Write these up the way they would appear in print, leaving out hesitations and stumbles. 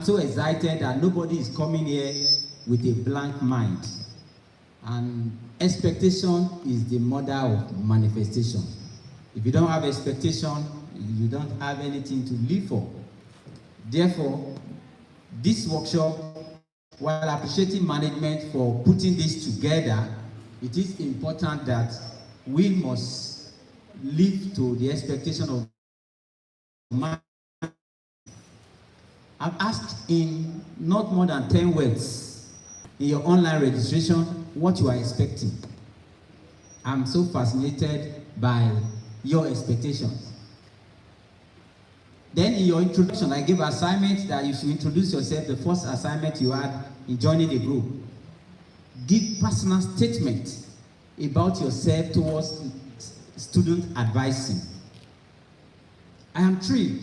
so excited that nobody is coming here with a blank mind. And expectation is the mother of manifestation. If you don't have expectation, you don't have anything to live for. Therefore, this workshop, while appreciating management for putting this together, it is important that we must live to the expectation of management. I've asked in not more than 10 words in your online registration what you are expecting. I'm so fascinated by your expectations. Then in your introduction, I gave assignment that you should introduce yourself, the first assignment you had in joining the group. Give personal statement about yourself towards student advising. I am thrilled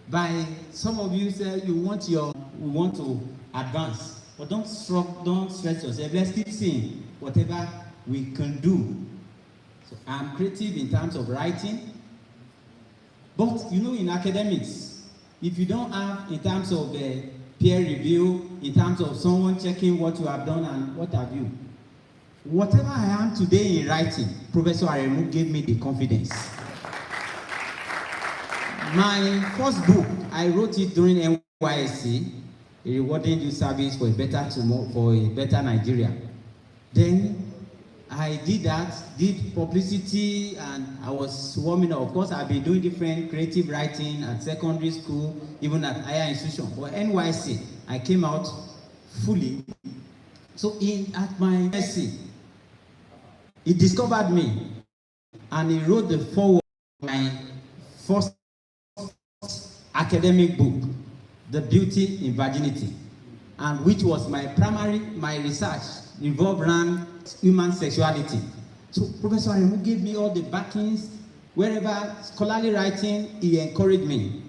by some of you say you want to advance, but don't stress yourself. Let's keep seeing whatever we can do. So I'm creative in terms of writing, but you know, in academics, if you don't have in terms of peer review, in terms of someone checking what you have done and what have you, whatever I am today in writing, Professor Aremu gave me the confidence. My first book, I wrote it during NYSC, a rewarding youth service for a better tomorrow, for a better Nigeria. Then I did that, did publicity, and I was warming up. Of course, I've been doing different creative writing at secondary school, even at higher institution. But NYSC, I came out fully. So at my NYSC, he discovered me, and he wrote the foreword of my first academic book, The Beauty in Virginity, and which was my research revolved around human sexuality. So Professor Aremu gave me all the backings. Wherever scholarly writing, he encouraged me.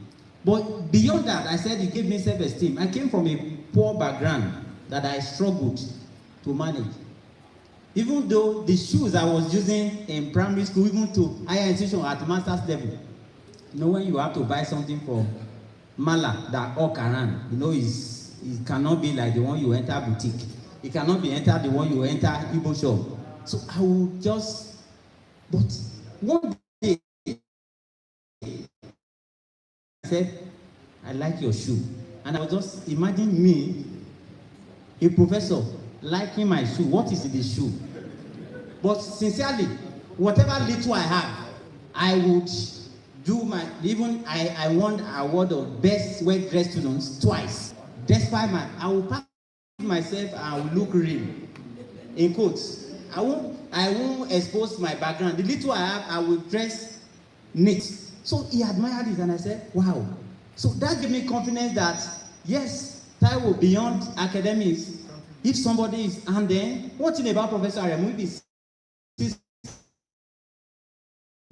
But beyond that, I said he gave me self-esteem. I came from a poor background that I struggled to manage. Even though the shoes I was using in primary school, even to higher institution at master's level, you know, when you have to buy something from Mala that walk around, you know, it cannot be like the one you enter boutique. It cannot be enter the one you enter Igbo shop. So I will just, but one day, I said, I like your shoe. And I was just imagine me, a professor, liking my shoe. What is in the shoe? But sincerely, whatever little I have, I would do my, even I won an award of best well-dressed students twice. Despite I will pack myself and I will look real. In quotes, I won't expose my background. The little I have, I will dress neat. So he admired it, and I said, wow. So that gave me confidence that, yes, Taiwo, beyond academics, if somebody is, and then, one thing about Professor Aremu is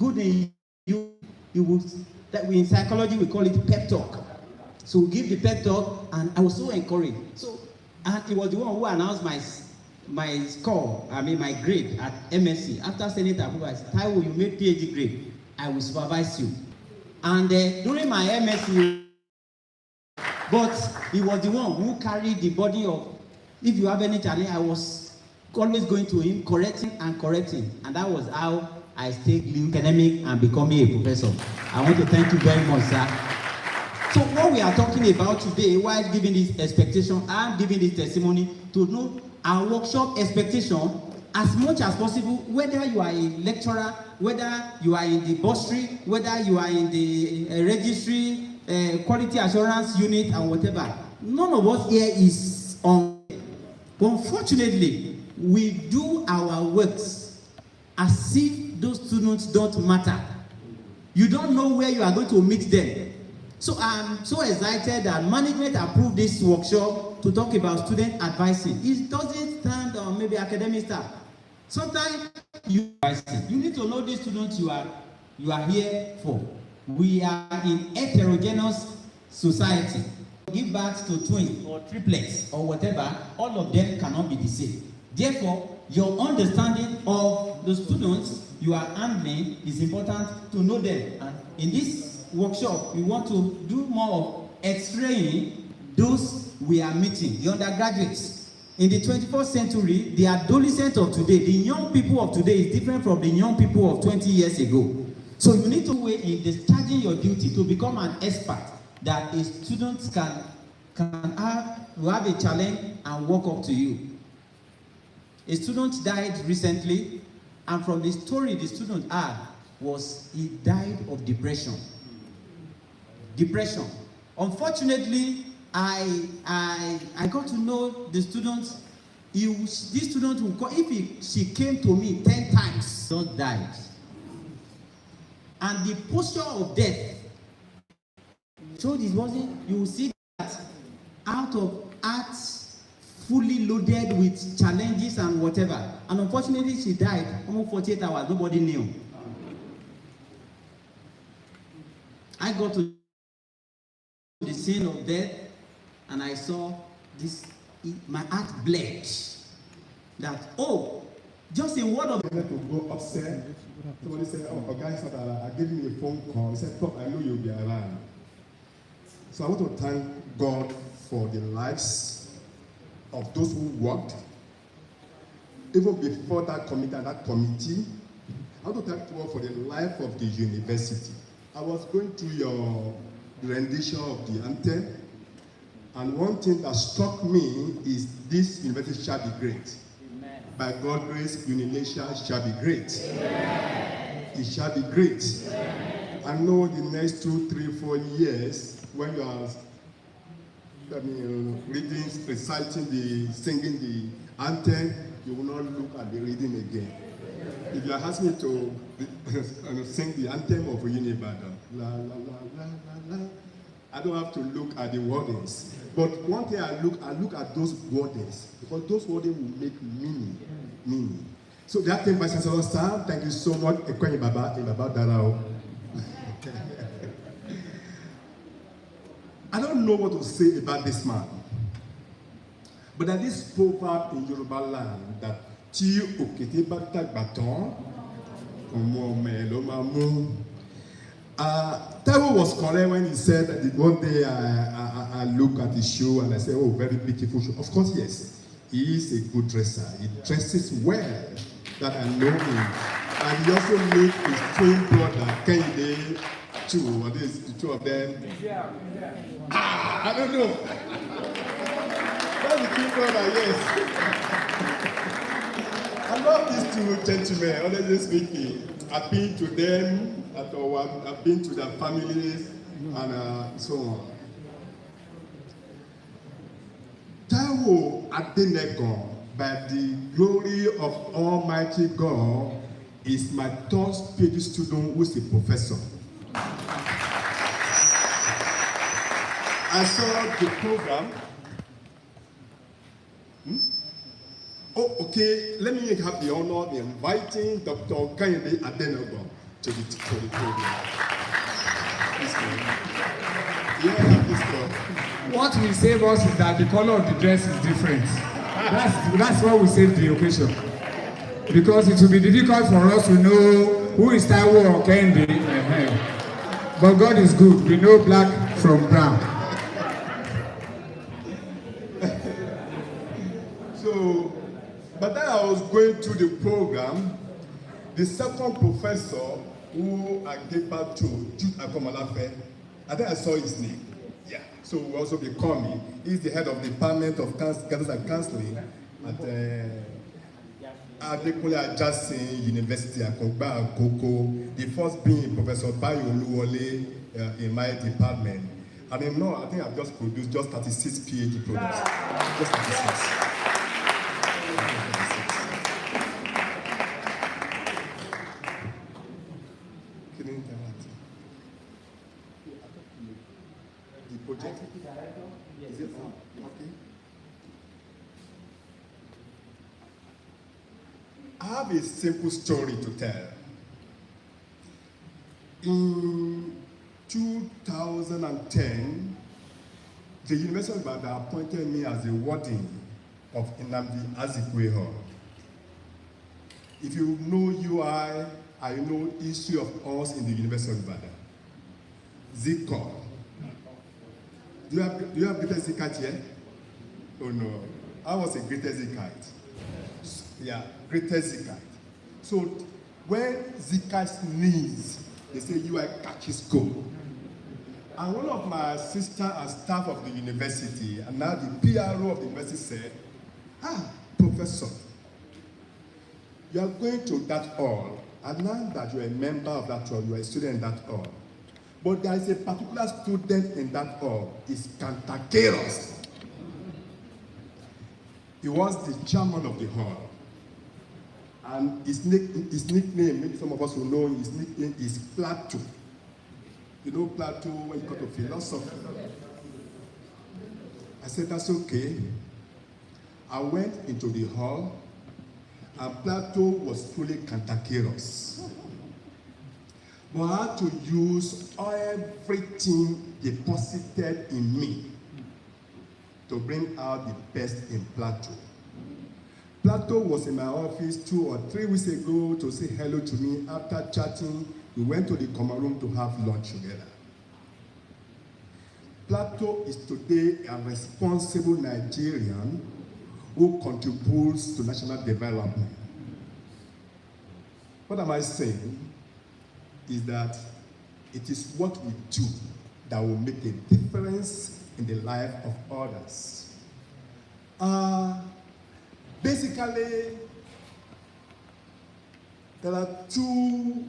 good in you would, that we in psychology, we call it pep talk. So we give the pep talk, and I was so encouraged. So, and he was the one who announced my score, my grade at MSc. After Senate approval, I said, Taiwo, you made PhD grade. I will supervise you. And during my MSc, but he was the one who carried the body of, if you have any challenge, I was always going to him, correcting. And that was how I stayed academic and becoming a professor. I want to thank you very much, sir. So what we are talking about today, while giving this expectation and giving this testimony, to know our workshop expectation as much as possible, whether you are a lecturer, whether you are in the bursary, whether you are in the registry, quality assurance unit, and whatever. None of us here is on. But unfortunately, we do our works as if those students don't matter. You don't know where you are going to meet them. So I'm so excited that management approved this workshop to talk about student advising. It doesn't stand on maybe academic staff. Sometimes you need to know the students you are here for. We are in heterogeneous society. Give birth to twins or triplets or whatever, all of them cannot be the same. Therefore, your understanding of the students you are handling is important to know them. And in this workshop, we want to do more of extraying those we are meeting, the undergraduates. In the 21st century, the adolescents of today, the young people of today is different from the young people of 20 years ago. So you need to wait in discharging your duty to become an expert that a student can have a challenge and walk up to you. A student died recently, and from the story the student had was he died of depression. Depression. Unfortunately, I got to know the student. This student will call, she came to me 10 times, just died. And the posture of death showed it wasn't, you will see that out of hearts fully loaded with challenges and whatever. And unfortunately, she died almost 48 hours, nobody knew. I got to the scene of death, and I saw this, my heart bled. That, just a word of... I had to go upstairs. Somebody said, guys, I gave me a phone call. He said, Prof, I know you'll be around. So I want to thank God for the lives of those who worked. Even before that committee, I want to thank God for the life of the university. I was going through your rendition of the anthem, and one thing that struck me is this university shall be great. Amen. By God's grace, Ilesa shall be great. Amen. It shall be great. Amen. I know the next 2, 3, 4 years, when you are reading, reciting, singing the anthem, you will not look at the reading again. If you are asking me to sing the anthem of Unibadan, la la la la la la, I don't have to look at the wordings. But one thing I look at those wordings, because those wordings will make meaning. So that thing, Vice Chancellor, sir, thank you so much. Ekwenye Baba, Darao. I don't know what to say about this man. But there is this proverb in Yoruba land that Ti okete bata baton, omo me lo mamu. Taiwo was correct when he said that one day I look at his show and I say, oh, very beautiful show. Of course, yes. He is a good dresser. He dresses well, that I know him. And he also made his twin brother, Keynote, too. What is the two of them? Yeah. I don't know. That's the twin brother, yes. I love these two gentlemen, honestly speaking. I've been to them, I've been to their families, and so on. Taiwo Adenegan, by the glory of Almighty God, is my third PhD student who is a professor. I saw the program. Oh, okay, let me have the honor of inviting Dr. Keynote Adenegan to the program. What will save us is that the color of the dress is different. That's what will save the occasion. Because it will be difficult for us to know who is Taiwo or Keynote. But God is good. We know black from brown. So, but then I was going through the program, the second professor who I gave back to, Jude Akomalafe, I think I saw his name. Yeah. So we also be coming. He's the head of the Department of Guidance and Counseling at Adekunle Ajasin University Akogba Akoko, the first being Professor Bayo Oluwole in my department. And I think I've just produced just 36 PhD products. Just 36. The project? Is it on? Okay. I have a simple story to tell. In 2010, the University of Ibadan appointed me as the warden of Nnamdi Azikiwe Hall. If you know UI, I know history of us in the University of Ibadan. Zikor. Do you have greater Zikat here? Oh no, I was a great Zikite. Yeah, great Zikite. So when Zikites sneeze, they say you are catches go. And one of my sister and staff of the university, and now the PRO of the university said, Professor, you are going to that hall, and now that you're a member of that hall, you are a student in that hall. But there is a particular student in that hall, is cantankerous. He was the chairman of the hall. And his nickname, maybe some of us will know, his nickname is Plato. You know Plato, when you go to philosophy. I said, that's okay. I went into the hall, and Plato was truly cantankerous. But I had to use everything deposited in me to bring out the best in Plato. Plato was in my office 2 or 3 weeks ago to say hello to me. After chatting, we went to the common room to have lunch together. Plato is today a responsible Nigerian who contributes to national development. What am I saying? Is that it is what we do that will make a difference in the life of others. Basically, there are 2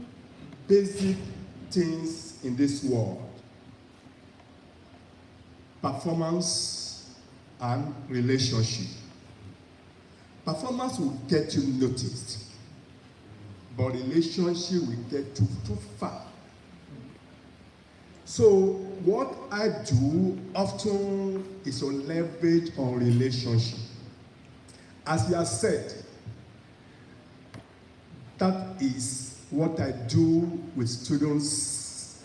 basic things in this world: performance and relationship. Performance will get you noticed, but relationship will get you too far. So what I do often is to leverage on relationship. As you have said, that is what I do with students,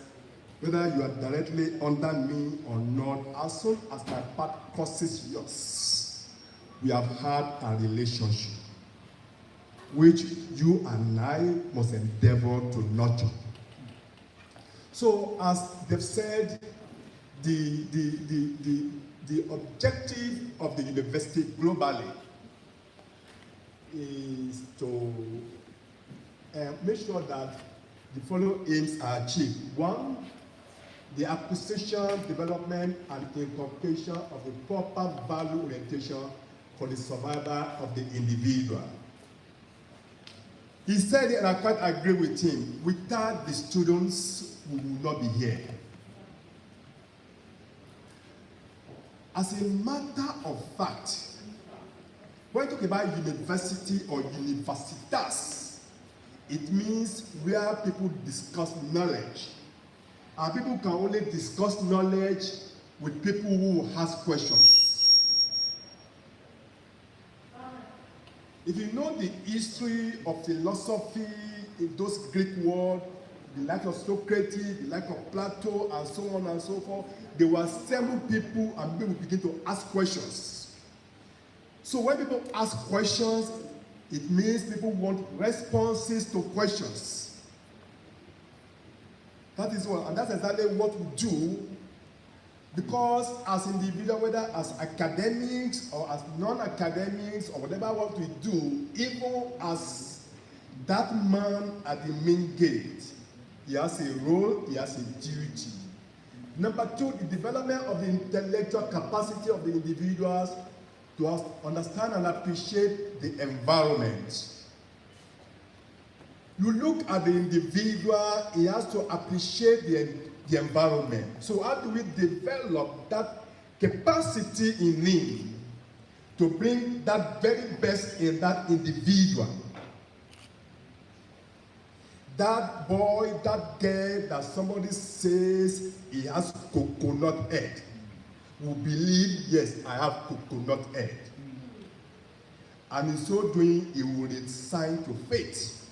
whether you are directly under me or not. As soon as my path crosses yours, we have had a relationship, which you and I must endeavor to nurture. So, as they've said, the objective of the university globally is to make sure that the following aims are achieved. 1, the acquisition, development, and inculcation of the proper value orientation for the survival of the individual. He said, and I quite agree with him, without the students, we will not be here. As a matter of fact, when we talk about university or universitas, it means where people discuss knowledge. And people can only discuss knowledge with people who ask questions. If you know the history of philosophy in those Greek words, the life of Socrates, the life of Plato, and so on and so forth, there were several people, and people begin to ask questions. So when people ask questions, it means people want responses to questions. That is what, and that's exactly what we do, because as individuals, whether as academics or as non-academics or whatever what we do, even as that man at the main gate, he has a role, he has a duty. Number 2, the development of the intellectual capacity of the individuals to understand and appreciate the environment. You look at the individual, he has to appreciate the environment. So how do we develop that capacity in him to bring that very best in that individual? That boy, that girl that somebody says he has coconut head will believe, yes, I have coconut head. And in so doing, he will resign to faith.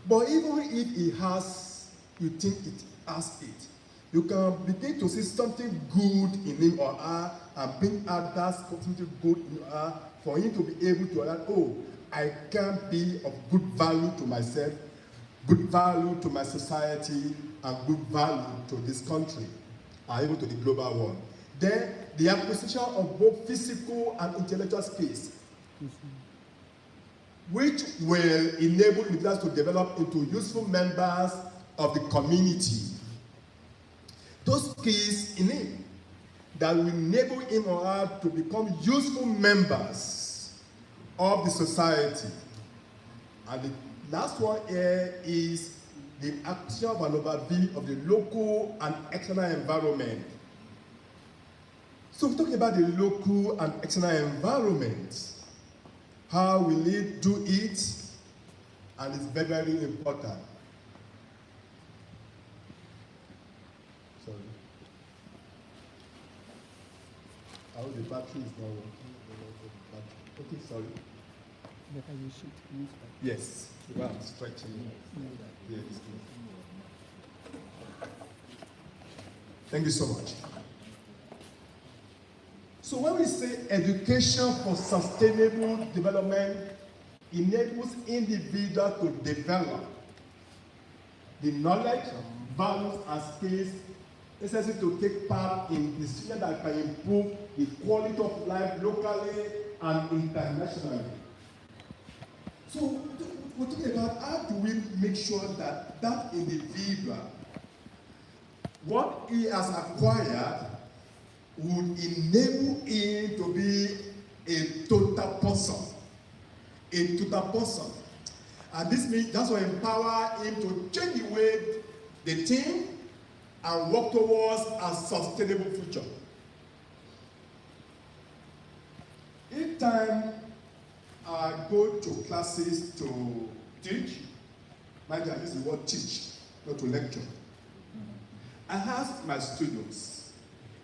But even if he has, you think it has it, you can begin to see something good in him or her and bring out that something good in her for him to be able to learn, oh, I can be of good value to myself, good value to my society, and good value to this country, and even to the global world. Then the acquisition of both physical and intellectual skills, which will enable individuals to develop into useful members of the community. Those skills in him that will enable him or her to become useful members of the society. And the last one here is the action of an overview of the local and external environment. So we're talking about the local and external environment. How will it do it? And it's very, very important. Sorry. How the battery is not working. Okay, sorry. Yes, well, I'm stretching. Yeah, it's good. Thank you so much. So when we say education for sustainable development enables individuals to develop the knowledge, values, and skills necessary to take part in decisions that can improve the quality of life locally and internationally. So we're talking about how do we make sure that that individual, what he has acquired, would enable him to be a total person. A total person. And this means that's what empower him to change the way they think and work towards a sustainable future. Each time I go to classes to teach, mind you, I use the word teach, not to lecture. I ask my students,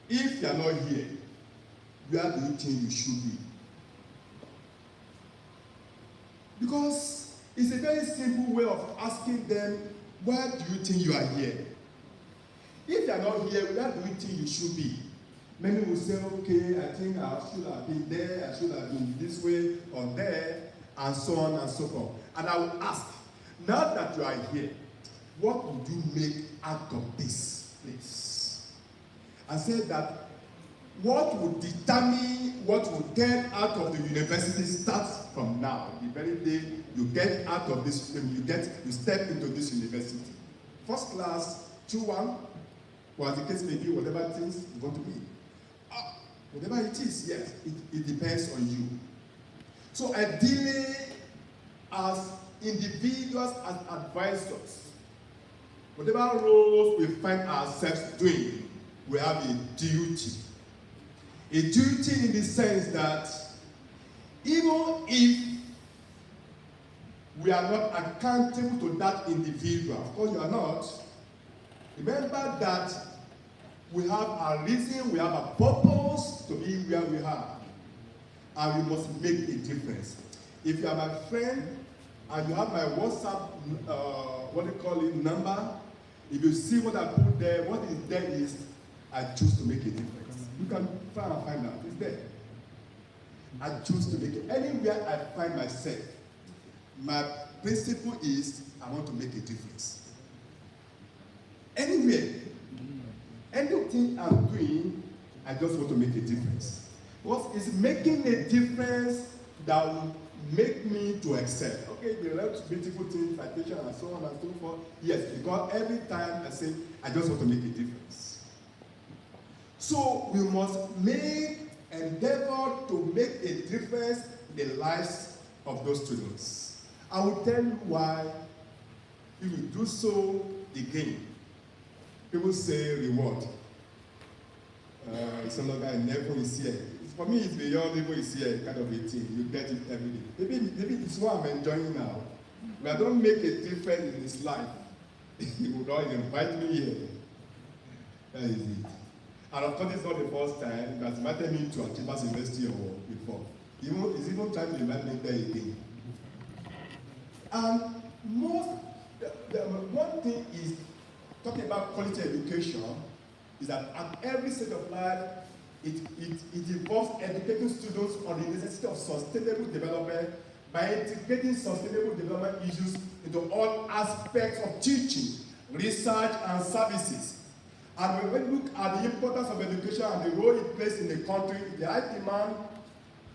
if you are not here, where do you think you should be? Because it's a very simple way of asking them, where do you think you are here? If you are not here, where do you think you should be? Many will say, okay, I think I should have been there, I should have been this way or there, and so on and so forth. And I will ask, now that you are here, what would you make out of this place? And say that what would determine what will get out of the university starts from now. The very day you get out of this, you step into this university. First class, 2-1, or as the case may be, whatever things you want to be. Whatever it is, yes, it depends on you. So ideally, as individuals, as advisors, whatever roles we find ourselves doing, we have a duty. A duty in the sense that even if we are not accountable to that individual, of course you are not, remember that we have a reason, we have a purpose to be where we are. And we must make a difference. If you are my friend and you have my WhatsApp, number, if you see what I put there, what is there is, I choose to make a difference. You can try and find out, it's there. I choose to make it. Anywhere I find myself, my principle is, I want to make a difference. Anywhere. Anything I'm doing, I just want to make a difference. Because it's making a difference that will make me to excel. Okay, the rest beautiful things, citation and so on and so forth. Yes, because every time I say, I just want to make a difference. So we must endeavor to make a difference in the lives of those students. I will tell you why. If we do so again, people say reward. It's no longer a never is here. For me, it's beyond never is here kind of a thing. You get it every day. Maybe it's what I'm enjoying now. When I don't make a difference in his life, he would not invite me here. That is it. And of course, it's not the first time that invited me to Achievers University or before. He's even trying to invite me there again. And one thing is, talking about quality education, is that at every stage of life, it involves educating students on the necessity of sustainable development by integrating sustainable development issues into all aspects of teaching, research, and services. And when we look at the importance of education and the role it plays in the country, the high demand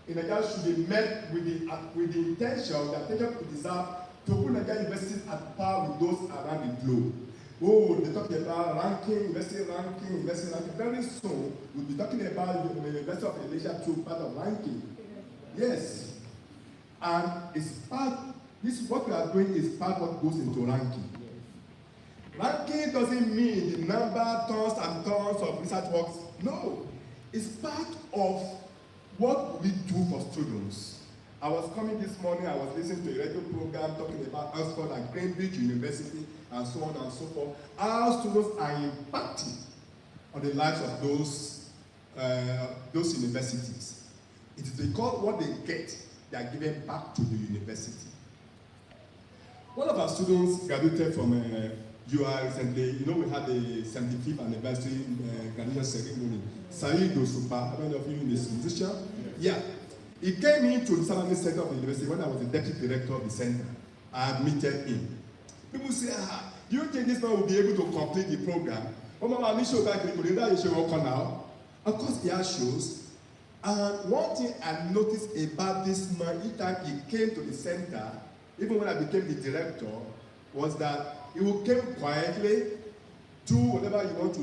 in Nigeria should be met with the intention, the attention it deserves to put Nigerian universities at par with those around the globe. Oh, they talk about ranking, university ranking. Very soon, we'll be talking about the University of Ilesa too, part of ranking. Yes. And it's part, what we are doing is part of what goes into ranking. Ranking doesn't mean the number, tons and tons of research works. No. It's part of what we do for students. I was coming this morning, I was listening to a radio program talking about Oxford and Cambridge University and so on and so forth. Our students are impacting on the lives of those universities. It is because what they get, they are given back to the university. One of our students graduated from UI recently. You know, we had the 75th anniversary graduation ceremony. Taiwo Super, I don't know if you know this musician. Yeah. He came into the Salami Center of the university when I was the deputy director of the center. I admitted him. People say, do you think this man will be able to complete the program? Of course, he has shows. And one thing I noticed about this man, each time he came to the center, even when I became the director, was that he would come quietly, do whatever you want to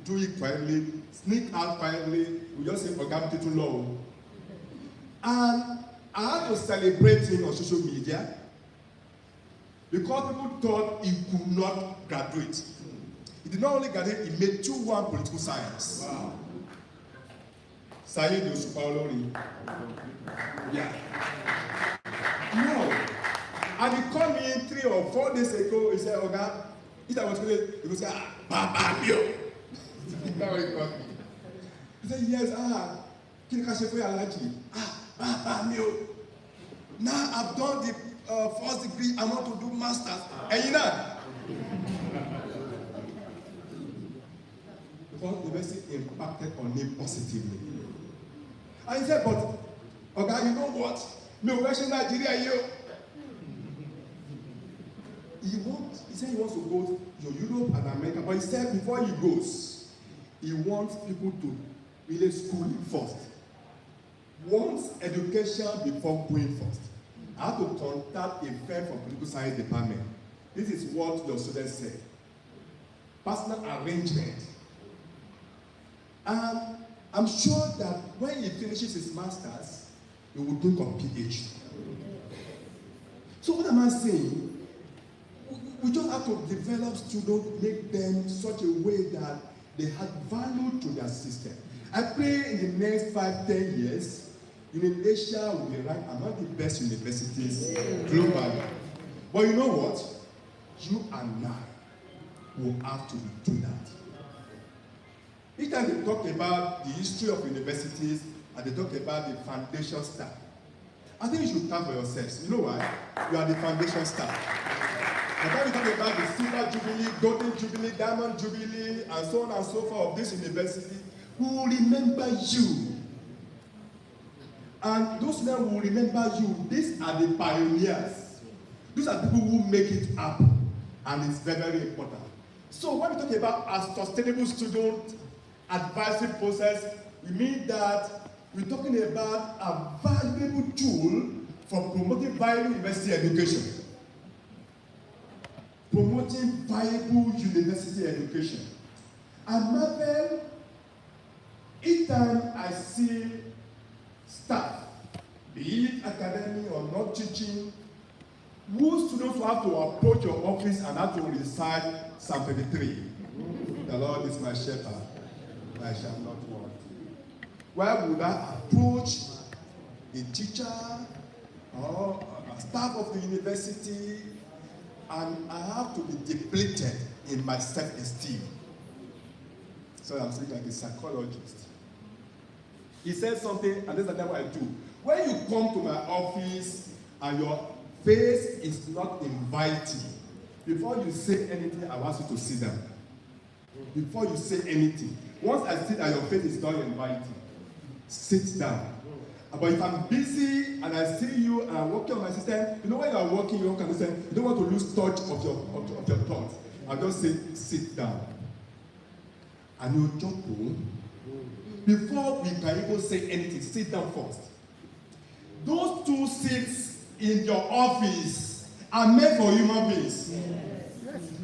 do it quietly, sneak out quietly, we just say, "Forget it too low." And I had to celebrate him on social media because people thought he could not graduate. He did not only graduate, he made 2-1 political science. Wow. Taiwo Super. Yeah. No. And he called me 3 or 4 days ago, he said, "Oga, if I was going to," he would say, "Baba Mio." That's what he called me. He said, "Yes, Baba Mio. Now I've done the first degree, I want to do masters." And you know, because the university impacted on him positively. And he said, "But, Oga, you know what? Me Western Nigeria, you." He said he wants to go to Europe and America, but he said before he goes, he wants people to really school him first. Wants education before going first. I have to contact a friend from political science department. This is what your students say. Personal arrangement. And I'm sure that when he finishes his masters, he will think of PhD. So what am I saying? We just have to develop students, make them such a way that they have value to their system. I pray in the next 5-10 years, Asia will be ranked among the best universities globally. But you know what? You and I will have to do that. Each time they talk about the history of universities and they talk about the foundation staff, I think you should stand for yourselves. You know why? You are the foundation staff. And when we talk about the silver jubilee, golden jubilee, diamond jubilee, and so on and so forth of this university, we will remember you. And those men will remember you. These are the pioneers. These are people who make it happen. And it's very, very important. So when we talk about a sustainable student advisory process, we mean that we're talking about a valuable tool for promoting viable university education. Promoting viable university education. And marvel, each time I see staff, be it academy or not teaching, who students will have to approach your office and have to recite Psalm 23. The Lord is my shepherd, I shall not want. Why would I approach a teacher or a staff of the university and I have to be depleted in my self-esteem? So I'm saying like a psychologist. He said something, and this is what I do. When you come to my office and your face is not inviting, before you say anything, I want you to sit down. Before you say anything, once I see that your face is not inviting, sit down. But if I'm busy and I see you and I'm working on my system, you know when you are working your own system, you don't want to lose touch of your thoughts. I'll just say, sit down. and you jump home. Before we can even say anything, sit down first. Those 2 seats in your office are made for human beings.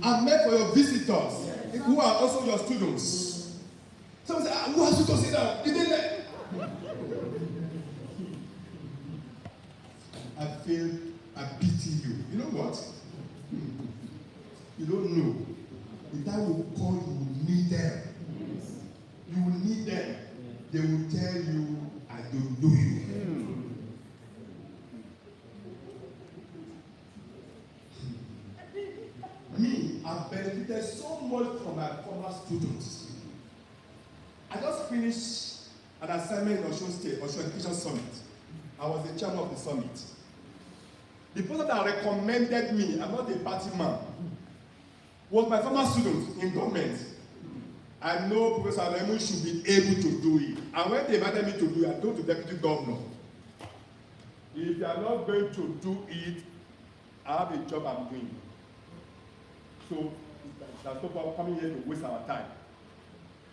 Are made for your visitors, who are also your students. Someone say, who has you to sit down? Did they let? I pity you. You know what? You don't know. The time will call, you will need them. You will need them. They will tell you, I don't know you. Me, I've benefited so much from my former students. I just finished an assignment in Osun State, Osun Education Summit. I was the chairman of the summit. The person that recommended me, I'm not a party man, was my former student in government. I know Professor Aremu should be able to do it. And when they invited me to do it, I told the deputy governor, if you are not going to do it, I have a job I'm doing. So that's no problem coming here to waste our time.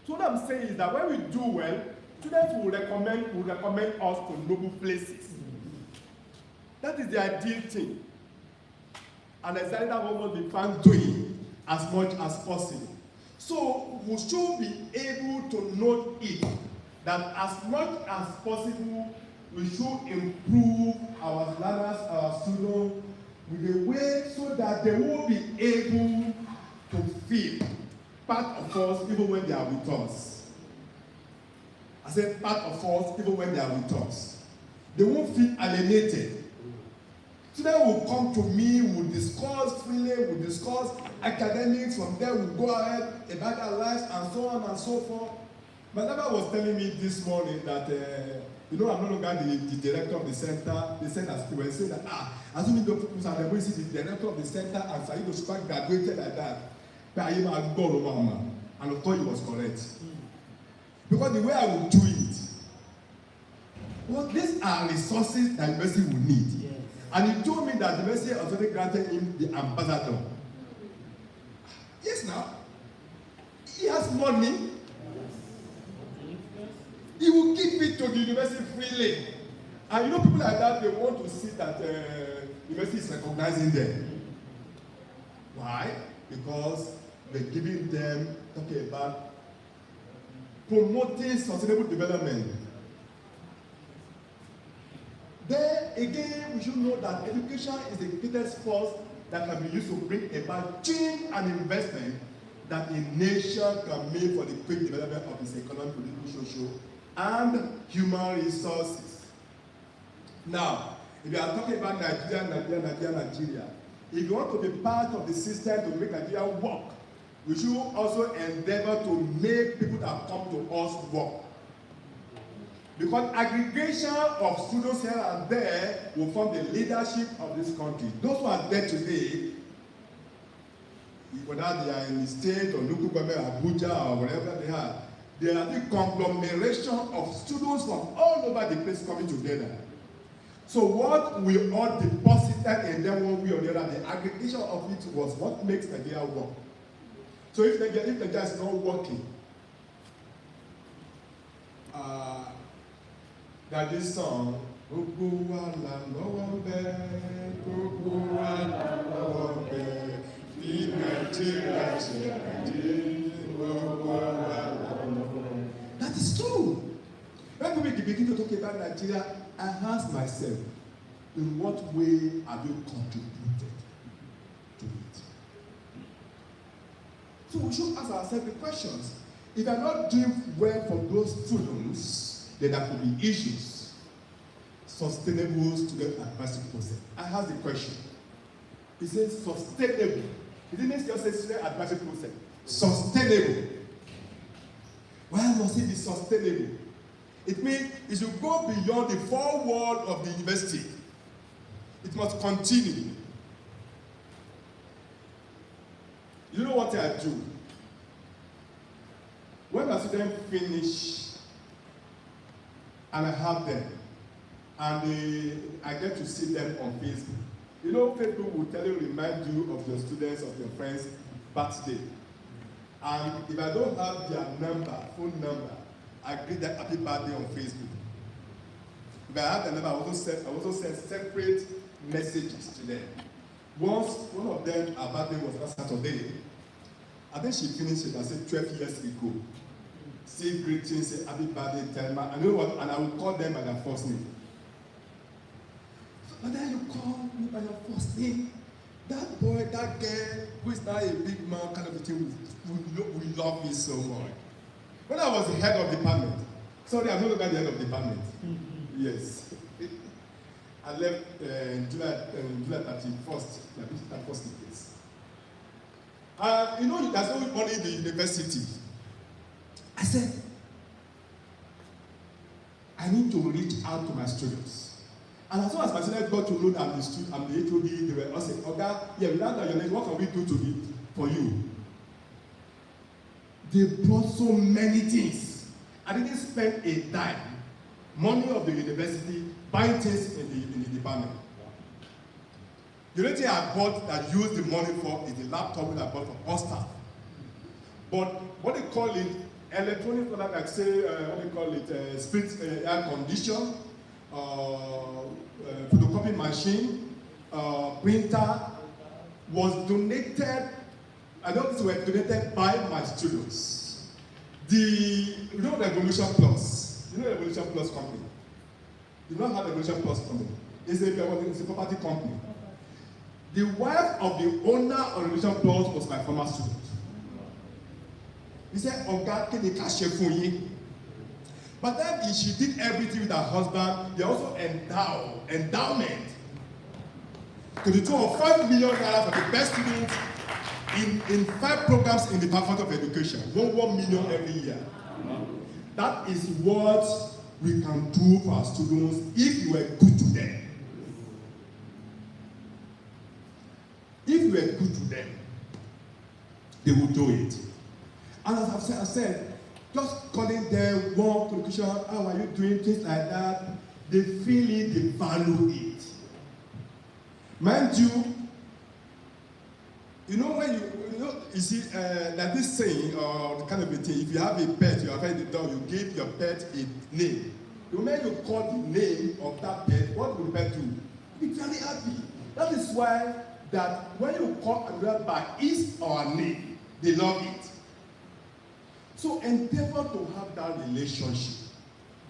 So what I'm saying is that when we do well, students will recommend us to noble places. That is the ideal thing. And exactly that what we must be found doing as much as possible. So we should be able to note it, that as much as possible, we should improve our learners, our students, with a way so that they will be able to feel part of us even when they are with us. I said part of us even when they are with us. They won't feel alienated. Students will come to me, we'll discuss freely, we'll discuss academics, from there we'll go ahead about their lives and so on and so forth. My neighbor was telling me this morning that, I'm no longer the director of the center. They said that they were saying that, assuming Dr. Asaolu is the director of the center and Said Oshupa graduated like that, but I am a god over man. And of course he was correct. Because the way I would do it, well, these are resources that the university will need. Yes. And he told me that the university has already granted him the ambassador. Yes, now. He has money. He will give it to the university freely. And people like that, they want to see that the university is recognizing them. Why? Because they're giving them, talking about promoting sustainable development. Then again, we should know that education is the greatest force that can be used to bring about change and investment that a nation can make for the quick development of its economic, political, social, and human resources. Now, if you are talking about Nigeria, if you want to be part of the system to make Nigeria work, we should also endeavor to make people that come to us work. Because aggregation of students here and there will form the leadership of this country. Those who are there today, whether they are in the state or local government, Abuja or wherever they are the conglomeration of students from all over the place coming together. So what we all deposited in them one way or the other, the aggregation of it was what makes Nigeria work. So if Nigeria is not working, that this song, gbogbo wa là lọ́wọ́ bẹ́ẹ̀, gbogbo wa là lọ́wọ́ bẹ́ẹ̀, bí Nàìjíríà ṣe bàjẹ́, gbogbo wa là lọ́wọ́ bẹ́ẹ̀. That is true. When we begin to talk about Nigeria, I ask myself, in what way have you contributed to it? So we should ask ourselves the questions. If I'm not doing well for those students, then there could be issues. Sustainable student advancement process. I ask the question. It says sustainable. It didn't just say student advancement process. Sustainable. Why must it be sustainable? It means it should go beyond the four walls of the university. It must continue. You know what I do? When my students finish, and I have them, and I get to see them on Facebook. Facebook will remind you of your students, of your friends' birthday. And if I don't have their phone number, I greet them happy birthday on Facebook. If I have the number, I also send separate messages to them. Once one of them, her birthday was last Saturday. I think she finished it, I said 12 years ago. Say greetings, say happy birthday, tell me, and you know what? And I will call them by their first name. But then you call me by your first name. That boy, that girl, who is now a big man, kind of a thing, we love me so much. When I was the head of department, sorry, I'm no longer the head of department. Yes. I left July 31st, like 31st days. You know, there's no money in the university. I said, I need to reach out to my students. And as soon as my students got to know that I'm the HOD, they were all saying, okay, yeah, we learned that your name, what can we do for you? They brought so many things. I didn't spend a dime, money of the university, buying things in the department. The only thing I bought that I used the money for is the laptop that I bought for all staff. But what they call it, electronic product, like say, what they call it, split air condition, photocopy machine, printer, was donated. I know these were donated by my students. You know Revolution Plus? You know Revolution Plus company? You don't have Revolution Plus company. It's a property company. The wife of the owner of Revolution Plus was my former student. He said, Oga, can you cash for you? But then she did everything with her husband. They also endowment to the tune of $5 million for the best students in 5 programs in the Department of Education. 1 million every year. That is what we can do for our students if we are good to them. If we are good to them, they will do it. And as I said, just calling them, walk to the kitchen, how are you doing, things like that, they feel it, they value it. Mind you, when you see, like this saying, or the kind of a thing, if you have a pet, you have the dog, you give your pet a name. The moment you call the name of that pet, what will the pet do? Be very happy. That is why that when you call another by his or her name, they love it. So endeavor to have that relationship.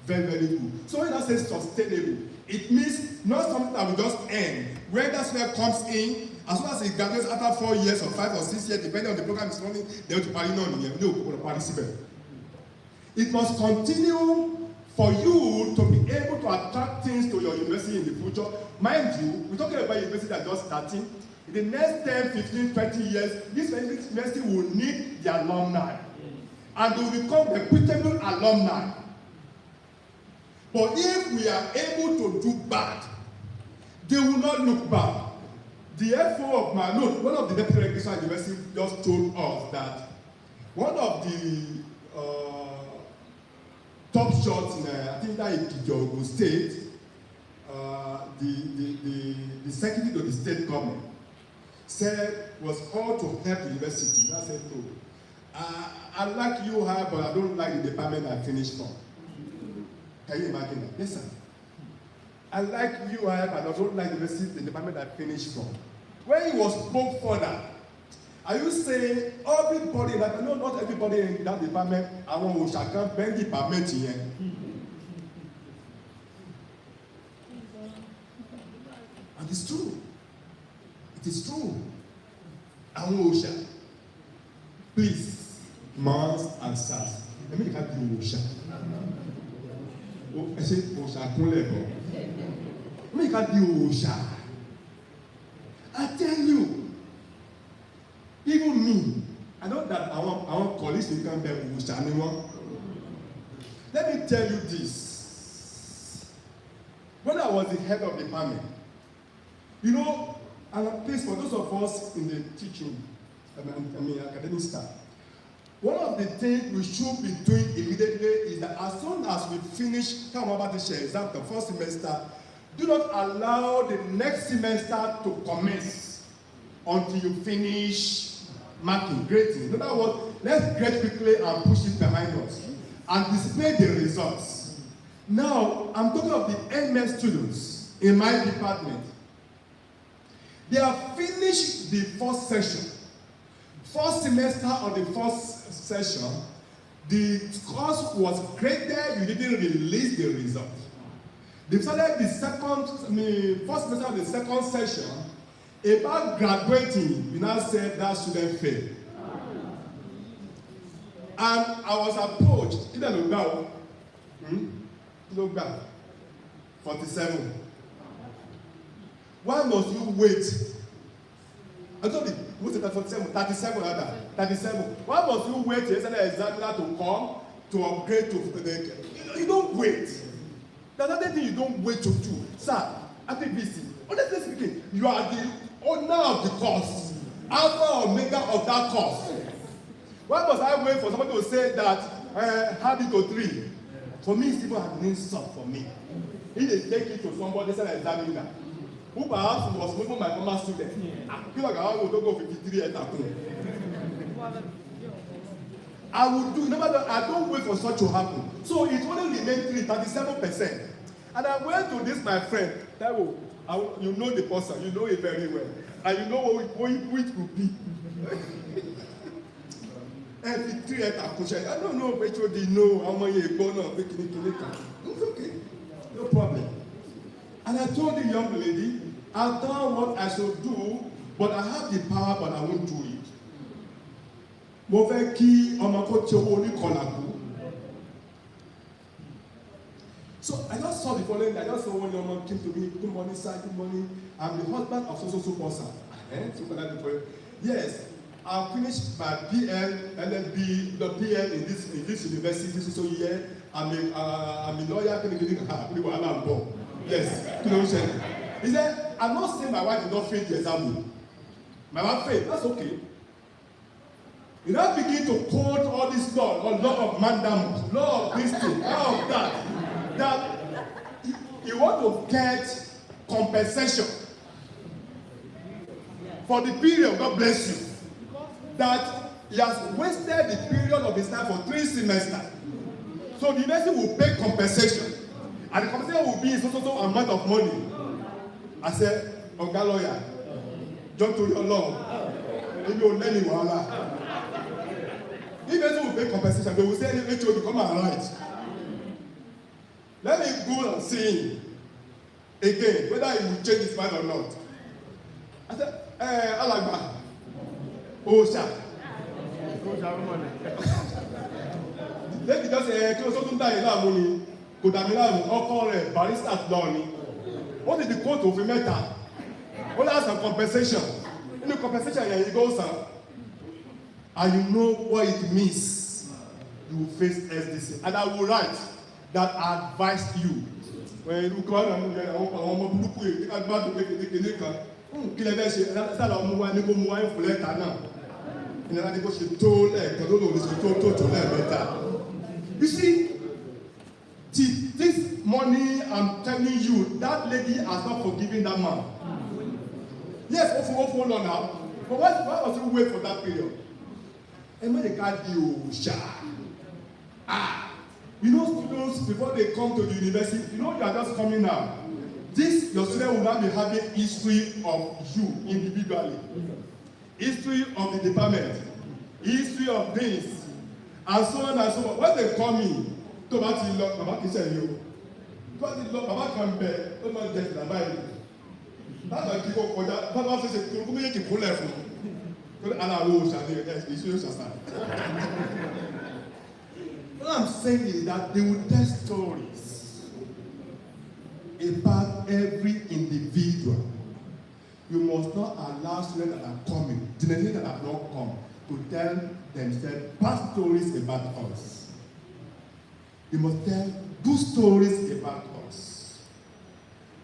Very, very good. So when that says sustainable, it means not something that will just end. When that student comes in, as soon as he graduates after 4 years or 5 or 6 years, depending on the program is running, they will party no participate. It must continue for you to be able to attract things to your university in the future. Mind you, we're talking about university that just starting. In the next 10, 15, 20 years, this university will need the alumni. And they will become reputable alumni. But if we are able to do bad, they will not look bad. The FO of one of the deputy rectors at the university just told us that one of the top shots in, I think that in Taiwo State, the secretary to the state government said was all to help the university. I said no. I like you have, but I don't like the department I finished from. Can you imagine that? Yes, sir. I like you have, but I don't like the department I finished from. When he was spoke further, are you saying everybody, like I know not everybody in that department, I want to shaka bend department here. And it's true. It is true. I want to please. Mars and SARS. Let me have the Osha. I say Osha Kunlebo. Let me have the Osha. I tell you, even me, I know that our colleagues will come there with Osha anyone. Let me tell you this. When I was the head of the department, and please for those of us in the teaching, academic staff, one of the things we should be doing immediately is that as soon as we finish, come about the share exam, the first semester, do not allow the next semester to commence until you finish marking, grading. In other words, let's get quickly and push it behind us and display the results. Now, I'm talking of the MS students in my department. They have finished the first session. First semester of the first session, the course was graded, you didn't release the result. They started the first semester of the second session, about graduating, we now said that student failed. And I was approached, look back, 47. Why must you wait? I told you, what's it, 47, 37 rather, 37. Why must you wait till the examiner to come to upgrade to the, you don't wait. There's another thing you don't wait to do. Sir, activity, honestly speaking, you are the owner of the course, alpha or omega of that course. Why must I wait for somebody to say that add it to 3? For me, it's even an insult for me. If they take it to somebody, say an examiner, who perhaps was even my former student. I feel like I want to go 53 at home. I would do, no matter, I don't wait for such to happen. So it only remained 37%. And I went to this, my friend, Taiwo, you know the person, you know it very well. And you know who it will be. And 53 at I don't know which one they know, how many you go now, it's okay, no problem. And I told the young lady, I've done what I should do, but I have the power, but I won't do it. Mo fẹ́ kí ọmọ kó tí owó oníkọlà kú. So I just saw the following, I just saw one young man came to me, good morning sir, good morning, I'm the husband of so person. Yes, I finished my PL, LLB, the PL in this university, so year, I'm a lawyer, yes, you know what I'm saying? He said, I'm not saying my wife did not fail the exam. My wife failed, that's okay. You now begin to quote all this law of mandamus, law of this thing, law of that you want to get compensation for the period, God bless you, that he has wasted the period of his time for 3 semesters. So the university will pay compensation, and the compensation will be in so amount of money. I said, Oga lawyer, jump to your law. If you let me wahala. If person will pay compensation, they will say, HOD, come and write. Let me go and see him again, whether he will change his mind or not. I said, Alagba, Osha. Let me just say, kí o sọ tún dá yìí láàmú ni, kò dà mí láàmú, ọkọ rẹ̀ barista law ni. What is the court òfin mẹ́ta? Ó lè ask compensation. Inú compensation yẹn yìí go san. And you know what it means. You will face SDC. And I will write that I advise you. When you go out and look at it, you see, this money I'm telling you, that lady has not forgiven that man. Yes, hold on now. But why must you wait for that period? And when they can't do you know, students before they come to the university, you know, you are just coming now. This your student will not be having history of you individually, history of the department, history of things, and so on and so on. When they come in, to Baba lọ, Baba kì í ṣe you. Baba kan bẹ, ó máa jẹ ìlànà báyìí. Baba kì í kó kọjá, Baba fẹsẹ̀ kúrò kó méjèèjì kó lẹ̀ fún. What I'm saying is that they will tell stories about every individual. You must not allow students that are coming, generations that have not come, to tell themselves bad stories about us. You must tell good stories about us.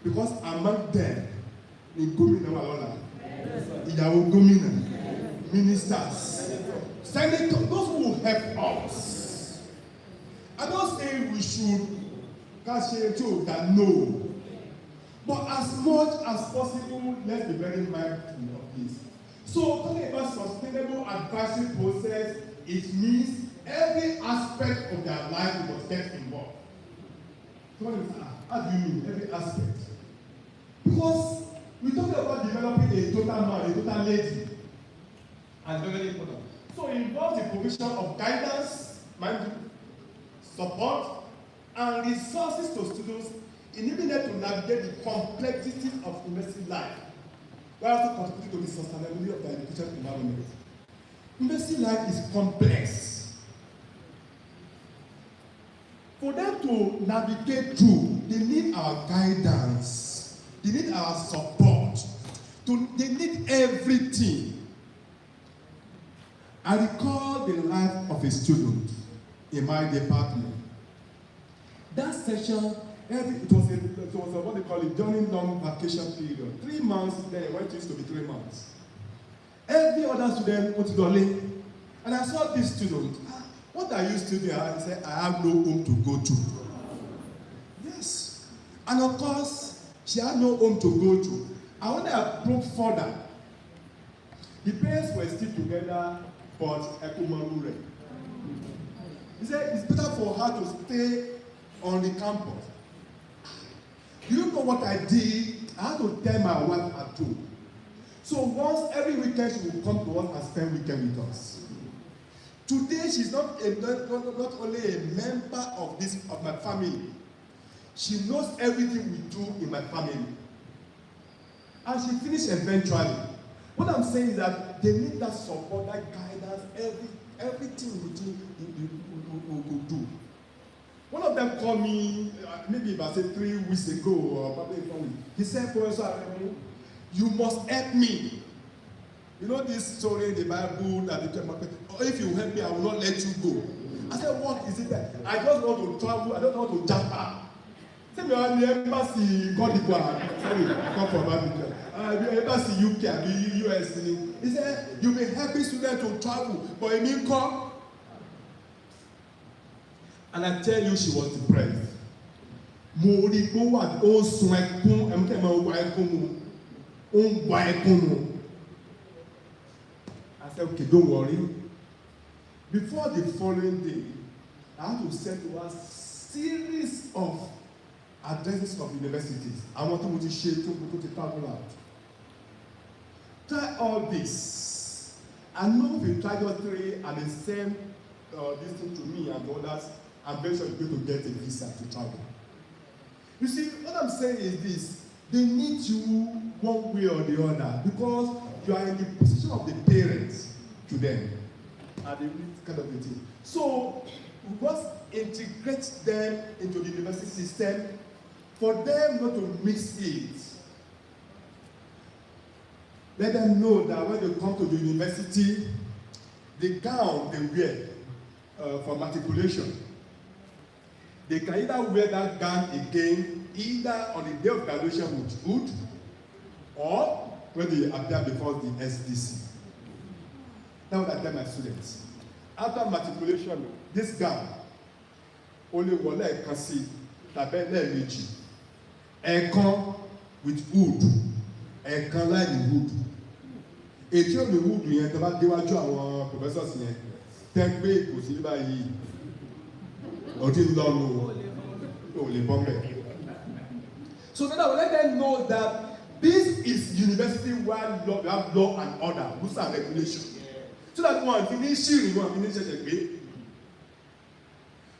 Because among them, in Gómìnà Walola, ìyàwó Gómìnà, ministers, senators, those who will help us. I'm not saying we should that no. But as much as possible, let's be very mindful of this. So talking about sustainable advisory process It means every aspect of their life must get involved. So how do you mean every aspect? Because we talk about developing a total man, a total lady, and very important. So it involves the provision of guidance, mind you, support, and resources to students, enabling them to navigate the complexities of university life, while also contributing to the sustainability of the education environment. University life is complex. For them to navigate through, they need our guidance, they need our support, they need everything. I recall the life of a student in my department. That session, it was what they call a during long vacation period. 3 months there, when it used to be 3 months. Every other student went to Dolly, and I saw this student. What are you studying? He said, I have no home to go to. Yes. And of course, she had no home to go to. And when I approached further, the parents were still together, but Ekumarure. He said, it's better for her to stay on the campus. Do you know what I did? I had to tell my wife at home. So once every weekend she will come to us and spend weekend with us. Today she's not only a member of my family. She knows everything we do in my family. And she finished eventually. What I'm saying is that they need that support, that guidance, everything we do, we will do. One of them called me, maybe about 3 weeks ago, or probably 4 weeks. He said, Professor Aremu, you must help me. You know this story in the Bible that if you help me, I will not let you go. I said, what is it that? I just want to travel, I don't want to jump out. Say me on the embassy, Cote d'Ivoire. Sorry, come from America. The embassy UK, the US. He said, you've been helping students to travel, but you mean come? And I tell you, she was depressed. Mo rí pé ó sun ẹkún, ẹ̀mú máa wá ẹkún mu, ó ń wá ẹkún mu. I said, okay, don't worry. Before the following day, I had to send to her a series of addresses of universities. I want to share to travel out. Try all this. I know if you try your 3 and they send this thing to me and others, I'm very sure you're going to get a visa to travel. You see, what I'm saying is this. They need you one way or the other because you are in the position of the parents to them. And they need kind of a thing. So, we must integrate them into the university system for them not to mix it. Let them know that when they come to the university, the gown they wear for matriculation, they can either wear that gown again, either on the day of graduation with hood, or when they appear before the SDC. That's what I tell my students. After matriculation, this gown only one leg can see tàbí lẹ́ẹ̀mejì. Ẹ̀ẹ̀kan with hood, ẹ̀ẹ̀kan láì ní hood. Èyí ò ní hood yẹn tó bá déwájú àwọn professors yẹn tẹ́ pé kò sí báyìí ọdún lọ́nu ò lè bọ́ mẹ́. So then I will let them know that this is university where we have law and order, rules and regulations. So that one finish ṣìrì one finish ṣẹ̀ṣẹ̀ gbé.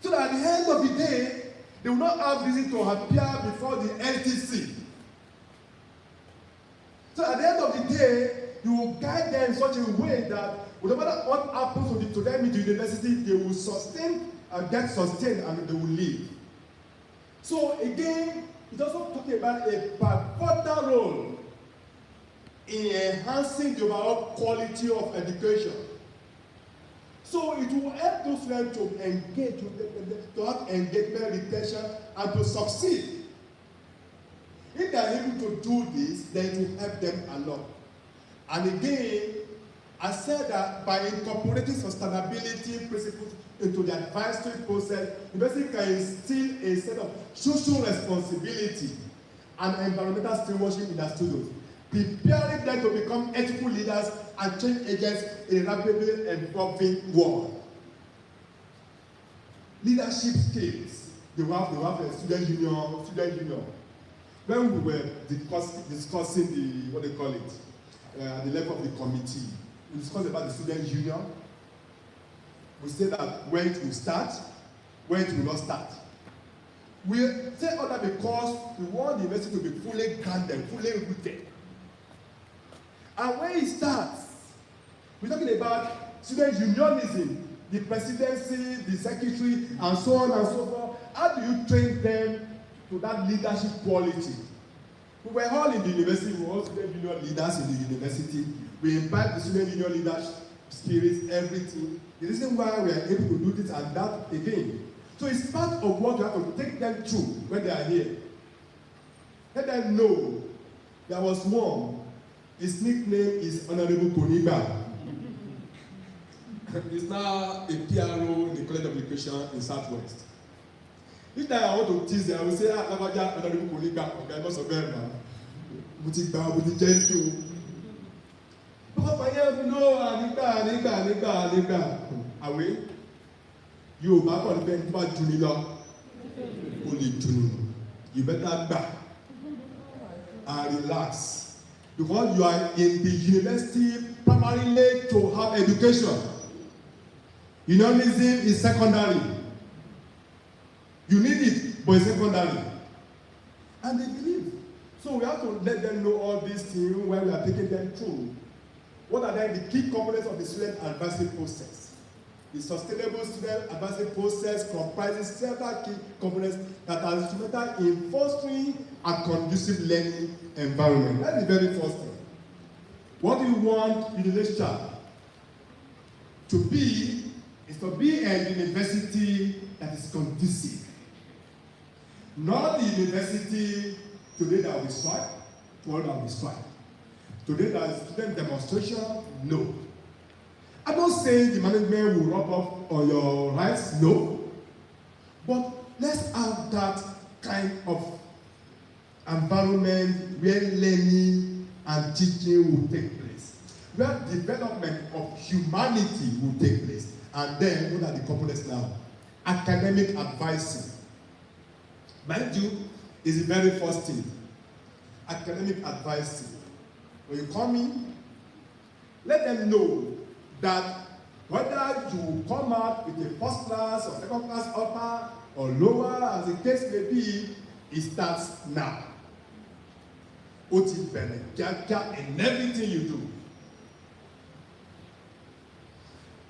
So that at the end of the day, they will not have reason to appear before the LTC. So at the end of the day, you will guide them in such a way that no matter what happens to them in the university, they will sustain and get sustained and they will live. So again, it's also talking about a pivotal role in enhancing the overall quality of education. So it will help those students to engage, to have engagement, retention, and to succeed. If they are able to do this, then it will help them a lot. And again, I said that by incorporating sustainability principles into the advisory process, university can instill a set of social responsibility and environmental stewardship in their students. preparing them to become ethical leaders and change agents in a rapidly evolving world. Leadership skills. They have a student union. When we were discussing the, what they call it, the level of the committee, we discussed about the student union. We said that when it will start, when it will not start. We say all that because we want the university to be fully grounded, fully rooted. And when it starts, we're talking about student unionism, the presidency, the secretary, and so on and so forth. How do you train them to that leadership quality? We were all in the university, we were all student union leaders in the university. We imbibe the student union leadership spirit, everything. The reason why we are able to do this and that again. So it's part of what you have to take them through when they are here. Let them know there was one. His nickname is Honorable Koniba. He's now a PRO in the College of Education in Southwest. Each time I want to tease them, I will say, Lavaja, Honorable Koniba, okay, most of them, Buti gentle. Papa, no, away. You back on the bench about Junila. Only Junila. You better back and relax. Because you are in the university primarily to have education. Unionism is secondary. You need it, but it's secondary. And they believe. So we have to let them know all these things when we are taking them through. What are then the key components of the student advisory process? The sustainable student advisory process comprises several key components that are instrumental in fostering a conducive learning environment. That's the very first thing. What do you want university to be? Is to be a university that is conducive. Not the university today that we strike, tomorrow that we strike. Today there is student demonstration, no. I'm not saying the management will rub off on your rights, no. But let's have that kind of environment where learning and teaching will take place, where development of humanity will take place. And then, what are the components now? Academic advising. Mind you, is the very first thing. Academic advising. When you come in, let them know that whether you come out with a first class or second class upper or lower, as the case may be, it starts now. Oti benefit in everything you do.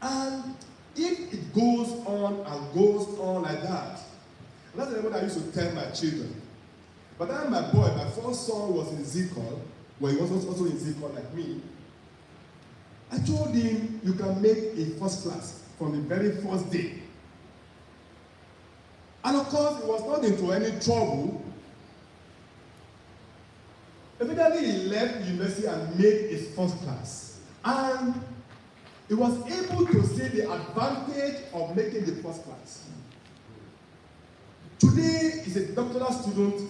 And if it goes on like that, that's what I used to tell my children. But then my first son was in Zikol, where he was also in Zikol like me. I told him, you can make a first class from the very first day. And of course, he was not into any trouble. Evidently, he left university and made his first class. And he was able to see the advantage of making the first class. Today, he's a doctoral student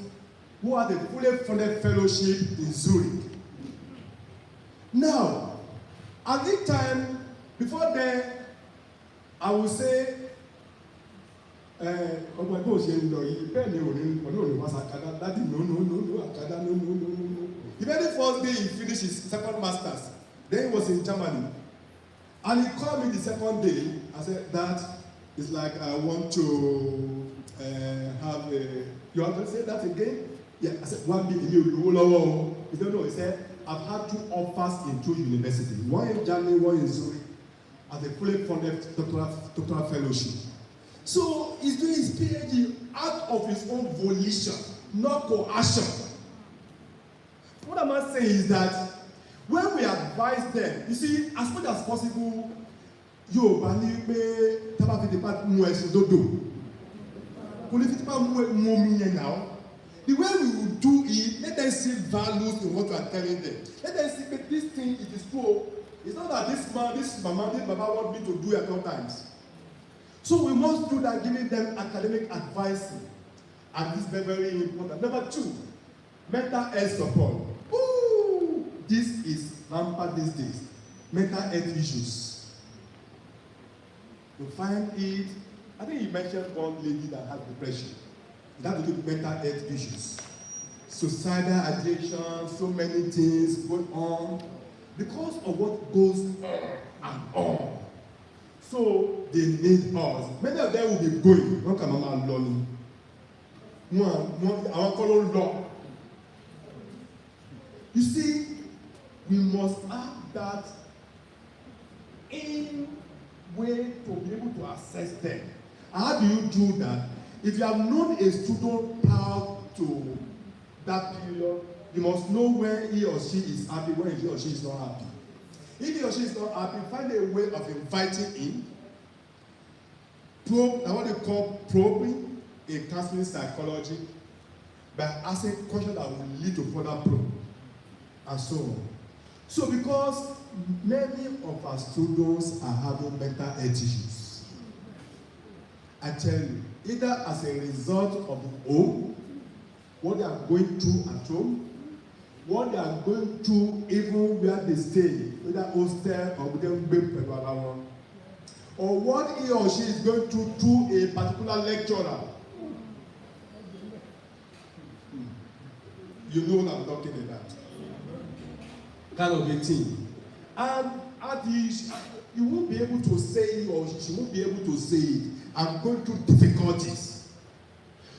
who has a fully funded fellowship in Zurich. Now, at this time, before then, I would say, the very first day he finished his second master's, then he was in Germany. And he called me the second day. I said, Dad, it's like I want to have a. You want to say that again? Yeah. I said, 1 million. He said, no. He said, I've had 2 offers in 2 universities. One in Germany, one in Zurich, as a fully funded doctoral fellowship. So he's doing his PhD out of his own volition, not coercion. What am I saying is that when we advise them, you see, as much as possible, Yorùbá ní pé tábà fi départ mú ẹ̀sùn dòdò. Kò ní fi tipa mú omi yẹn now. The way we will do it, let them see values in what we are telling them. Let them see that this thing, it is true. It's not that this man, this mama, this baba want me to do at all times. So we must do that, giving them academic advice. And this is very, very important. Number 2, mental health support. Ooh! this is rampant these days. Mental health issues. You find it, I think you mentioned one lady that had depression. It had to do with mental health issues. Suicidal addiction, so many things going on because of what goes on and on. So they need us. Many of them will be going. One can mama learning. Our color law. You see, we must have that in way to be able to assess them. How do you do that? If you have known a student prior to that period, you must know when he or she is happy, when he or she is not happy. If he or she is not happy, find a way of inviting him. Probe, what they call probing in counseling psychology, by asking questions that will lead to further probe, and so on. So because many of our students are having mental health issues, I tell you, either as a result of the home, what they are going through at home, what they are going through even where they stay, whether hostel or within Bimpe, or what he or she is going through a particular lecturer. You know what I'm talking about. Kind of a thing. And at the, you won't be able to say it, or she won't be able to say it. I'm going through difficulties.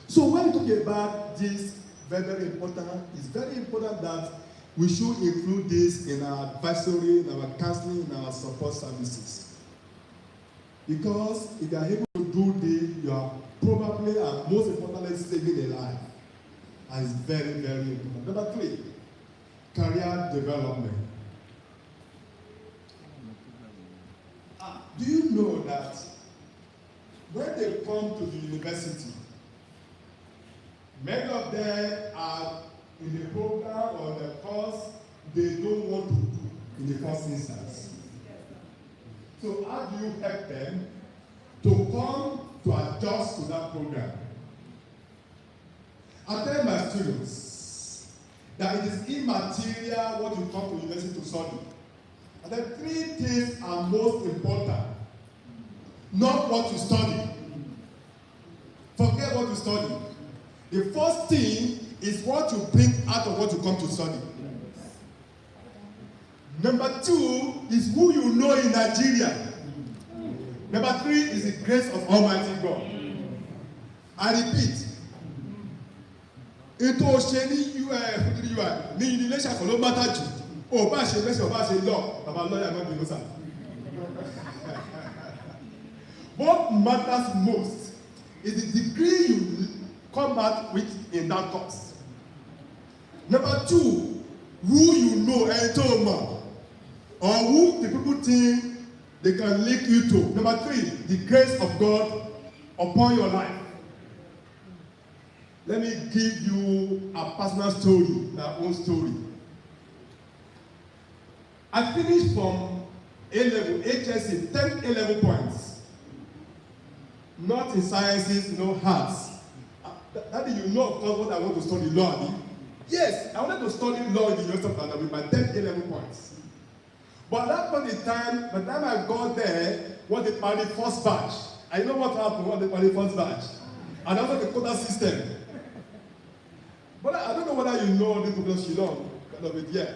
So when we talk about this, very important, it's very important that we should include this in our advisory, in our counseling, in our support services. Because if you are able to do this, you are probably and most importantly saving a life. And it's very, very important. Number 3, career development. Do you know that when they come to the university, many of them are in the program or the course they don't want to do in the first instance. So how do you help them to come to adjust to that program? I tell my students that it is immaterial what you come to university to study. And then 3 things are most important. Not what you study. Forget what you study. The first thing is what you bring out of what you come to study. Number 2 is who you know in Nigeria. Number 3 is the grace of Almighty God. I repeat. Ètò òṣèlú UI ní Ilesa kò ló matter jù. O bá ṣe mẹ́sàn-án bá ṣe lọ, bàbá lọ́yà náà bí ló sà. What matters most is the degree you come out with in that course. Number 2, who you know and or who the people think they can link you to. Number 3, the grace of God upon your life. Let me give you a personal story, my own story. I finished from A-level, HSC, 10 A-level points. Not in sciences, no arts. That you know, of course, what I want to study law. Yes, I wanted to study law in the University of London with my 10 A-level points. But at that point in time, by the time I got there, what they call the first batch. I know what happened, what they call the first batch. And also the quota system. But I don't know whether you know this because you know, kind of it, yeah.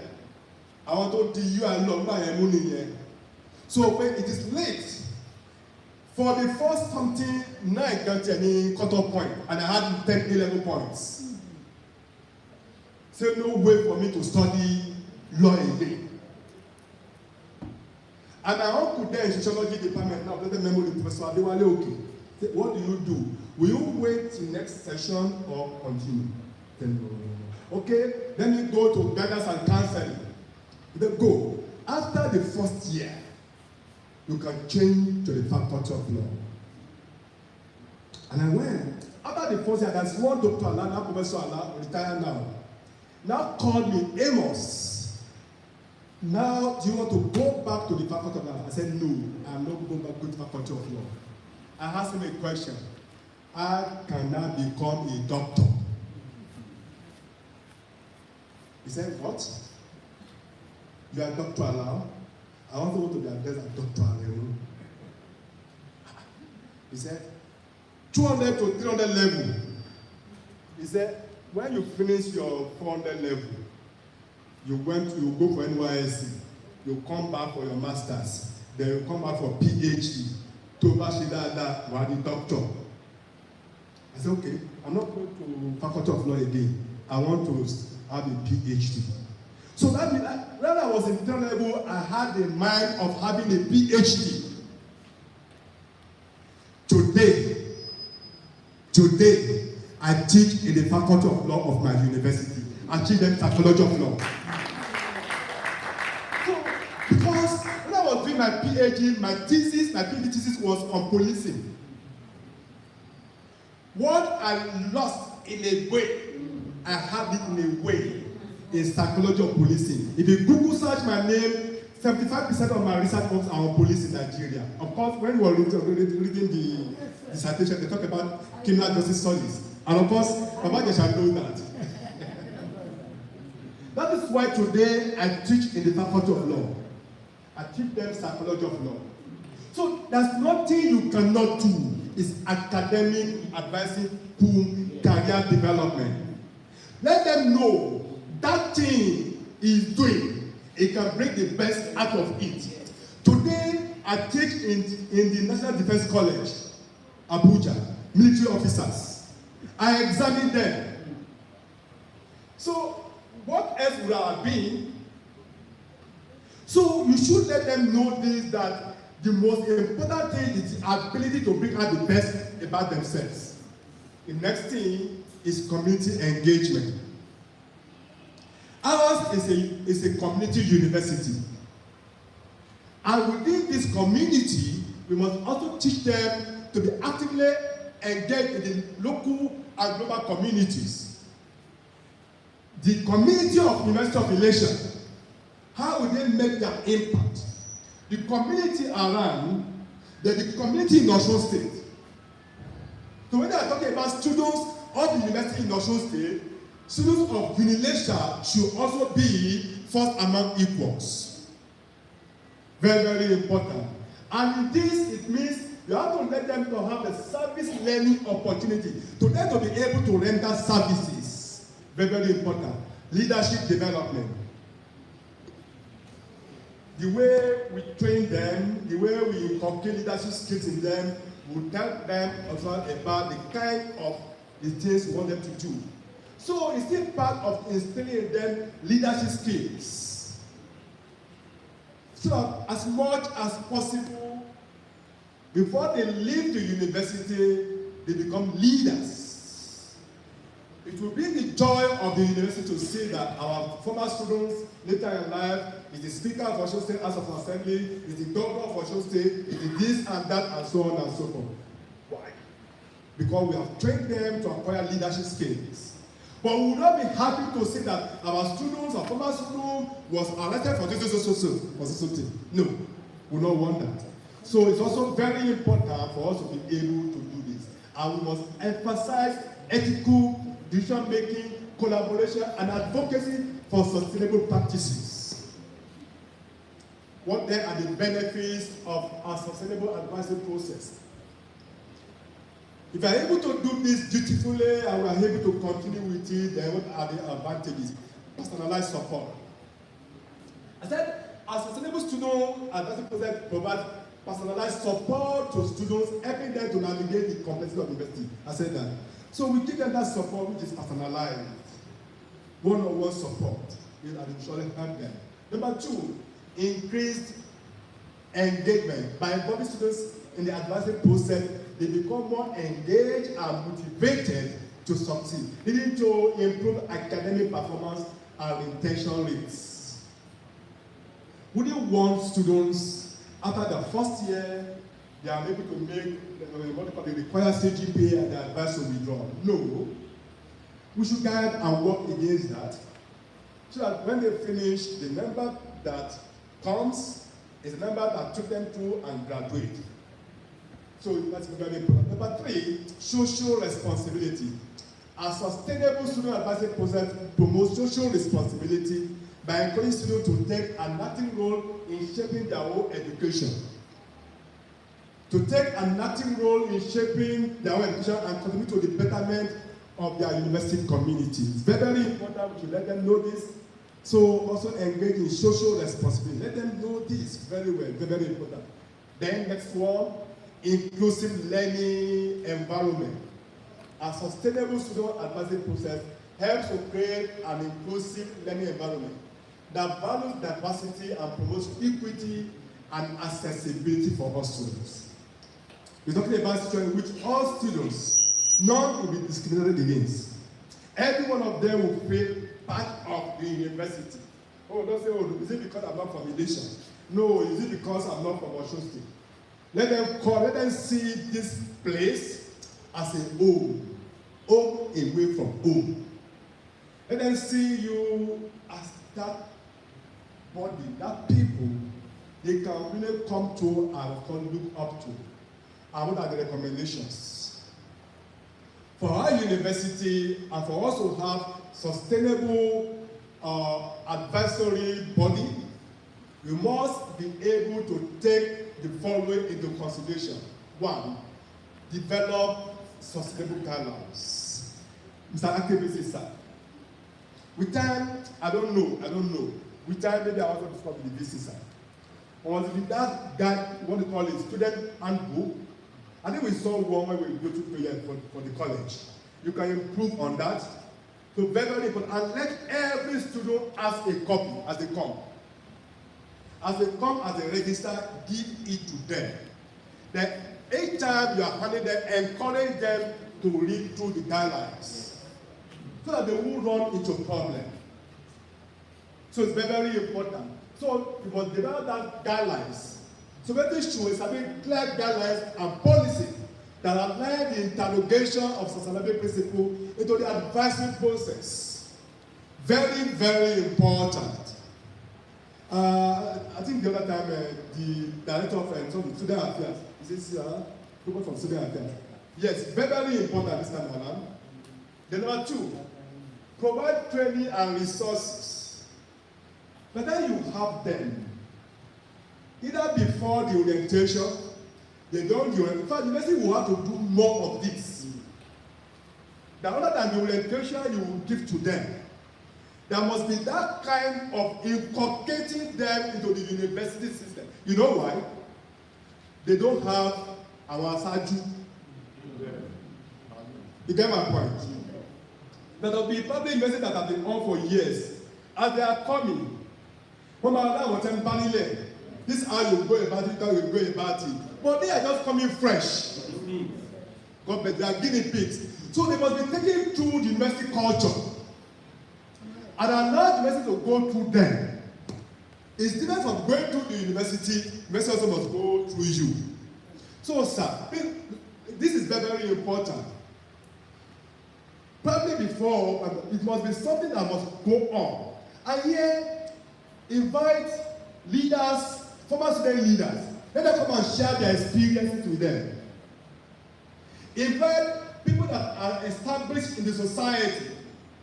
I want to tell you I love my money here. So when it is late, for the first something, 9 got any cut-off point, and I had 10 A-level points. So no way for me to study law again. And my uncle there in sociology department now, let the memory Professor Adewale, okay. What do you do? Will you wait till next session or continue? Then okay, let me go to guidance and counseling. Then go. After the first year, you can change to the faculty of law. And I went. After the first year, there's one Dr. Allah, now Professor Allah, retired now called me, Amos. Now, do you want to go back to the faculty of law? I said, no, I'm not going back to the faculty of law. I asked him a question. How can I become a doctor? He said, what? you are Dr. Alau. I also want to be addressed as Dr. Aremu. He said, 200 to 300 level. He said, when you finish your 400 level, you go for NYSC, you come back for your master's, then you come back for PhD. Tobashidada, wadi doctor. I said, okay, I'm not going to Faculty of Law again. I want to have a PhD. So that means when I was in 300 level, I had the mind of having a PhD. Today, I teach in the Faculty of Law of my university. I teach them psychology of law. So, because when I was doing my PhD, my PhD thesis was on policing. What I lost in a way, I have it in a way in psychology of policing. If you Google search my name, 75% of my research works are on police in Nigeria. Of course, when we were reading the dissertation, they talk about criminal justice studies. And of course, Baba shall know that. That is why today I teach in the Faculty of Law. I teach them psychology of law. So there's nothing you cannot do. It's academic, advising, career development. Let them know that thing is doing. It can bring the best out of it. Today, I teach in the National Defense College, Abuja, military officers. I examine them. So, what else would I have been? So, you should let them know this, that the most important thing is the ability to bring out the best about themselves. The next thing is community engagement. Ours is a community university. And within this community, we must also teach them to be actively engaged in the local and global communities. The community of University of Ilesa, how will they make their impact? The community around, the community in Osun State. So when they are talking about students of the university in Osun State, students of Ilesa should also be first among equals. Very, very important. And in this, it means you have to let them to have a service learning opportunity, to them to be able to render services. Very, very important. Leadership development. The way we train them, the way we inculcate leadership skills in them, will tell them also about the kind of the things we want them to do. So it's still part of instilling in them leadership skills. So as much as possible, before they leave the university, they become leaders. It will be the joy of the university to see that our former students later in life is the Speaker of Osun State House of Assembly, is the Governor of Osun State, is the this and that, and so on and so forth. Why? Because we have trained them to acquire leadership skills. But we will not be happy to see that our students, our former student, was arrested for this. No, we don't want that. So it's also very important for us to be able to do this. And we must emphasize ethical decision-making, collaboration, and advocacy for sustainable practices. What then are the benefits of our sustainable advisory process? If we are able to do this dutifully and we are able to continue with it, then what are the advantages? Personalized support. I said, our sustainable student advisory process provides personalized support to students, helping them to navigate the complexity of university. I said that. So we give them that support which is personalized. One-on-one support. It will surely help them. Number two, increased engagement. By involving students in the advisory process, they become more engaged and motivated to succeed, leading to improved academic performance and retention rates. Would you want students, after the first year, they are able to make what they require CGPA and the advice to withdraw? No. We should guide and work against that, so that when they finish, the number that comes is the number that took them through and graduate. So that's very important. Number three, social responsibility. A sustainable student advisory process promotes social responsibility by encouraging students to take an active role in shaping their own education. To take an active role in shaping their own education and contribute to the betterment of their university community. It's very, very important we should let them know this. So also engage in social responsibility. Let them know this very well, very, very important. Then next one, inclusive learning environment. A sustainable student advancing process helps to create an inclusive learning environment that values diversity and promotes equity and accessibility for all students. We're talking about a situation in which all students, none will be discriminated against. Every one of them will feel part of the university. Oh, don't say, oh, is it because I'm not from Ilesa? No, is it because I'm not from Osun State? Let them see this place as a home away from home. Let them see you as that body, that people they can really come to and can look up to. And what are the recommendations? For our university and for us to have sustainable advisory body, we must be able to take the following into consideration. One, develop sustainable guidelines. Mr. Akebisi, sir. With time, I don't know. With time, maybe I want to discover the VC, sir. Or that guide, what they call it, student handbook. I think we saw one when we go to prayer for the college. You can improve on that. So very, very important. And let every student ask a copy as they come. As they come as a register, give it to them. Then each time you are handing them, encourage them to read through the guidelines so that they won't run into a problem. So it's very, very important. So we must develop that guidelines. So making sure it's having clear guidelines and policy that align the interrogation of sustainability principle into the advisory process. Very, very important. I think the other time the director of student affairs, is this people from student affairs? Yes, very, very important this time around. The number two, provide training and resources. But then you have them. Either before the orientation, they don't do it. In fact, the university will have to do more of this. The other than the orientation you will give to them, there must be that kind of inculcating them into the university system. You know why? They don't have our Saju. You get my point? There will be public universities that have been on for years. As they are coming, this is how you go about it, how you go about it. But they are just coming fresh. God, but they are guinea pigs. So they must be taken through the university culture. And allow the university to go through them. It's different from going through the university. University also must go through you. So, sir, this is very, very important. Probably before, it must be something that must go on. And here, invite leaders, former student leaders. Let them come and share their experiences with them. Invite people that are established in the society.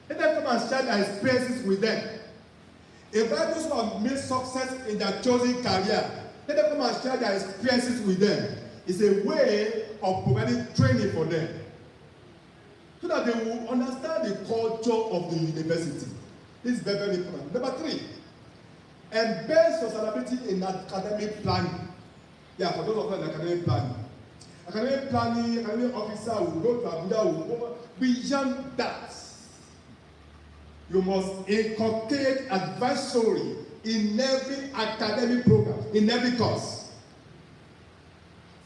Let them come and share their experiences with them. Invite those who have made success in their chosen career. Let them come and share their experiences with them. It's a way of providing training for them, so that they will understand the culture of the university. This is very, very important. Number three, embed sustainability in academic planning. Yeah, for those of us in academic planning. Academic officer will go to Abuja, will go beyond that. You must inculcate advisory in every academic program, in every course.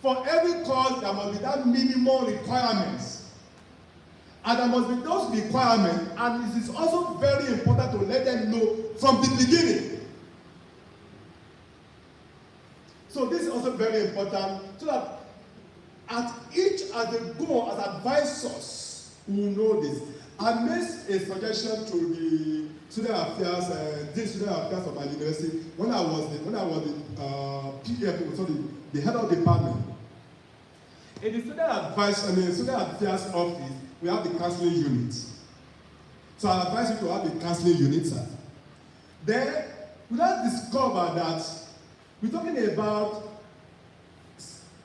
For every course, there must be that minimum requirements. And there must be those requirements, and it is also very important to let them know from the beginning. So this is also very important, so that at each as they go as advisors, we will know this. I made a suggestion to the student affairs, of my university when I was the PF, so the head of the department. In the student affairs office, we have the counseling unit. So I advise you to have the counseling unit, sir. Then we now discover that we're talking about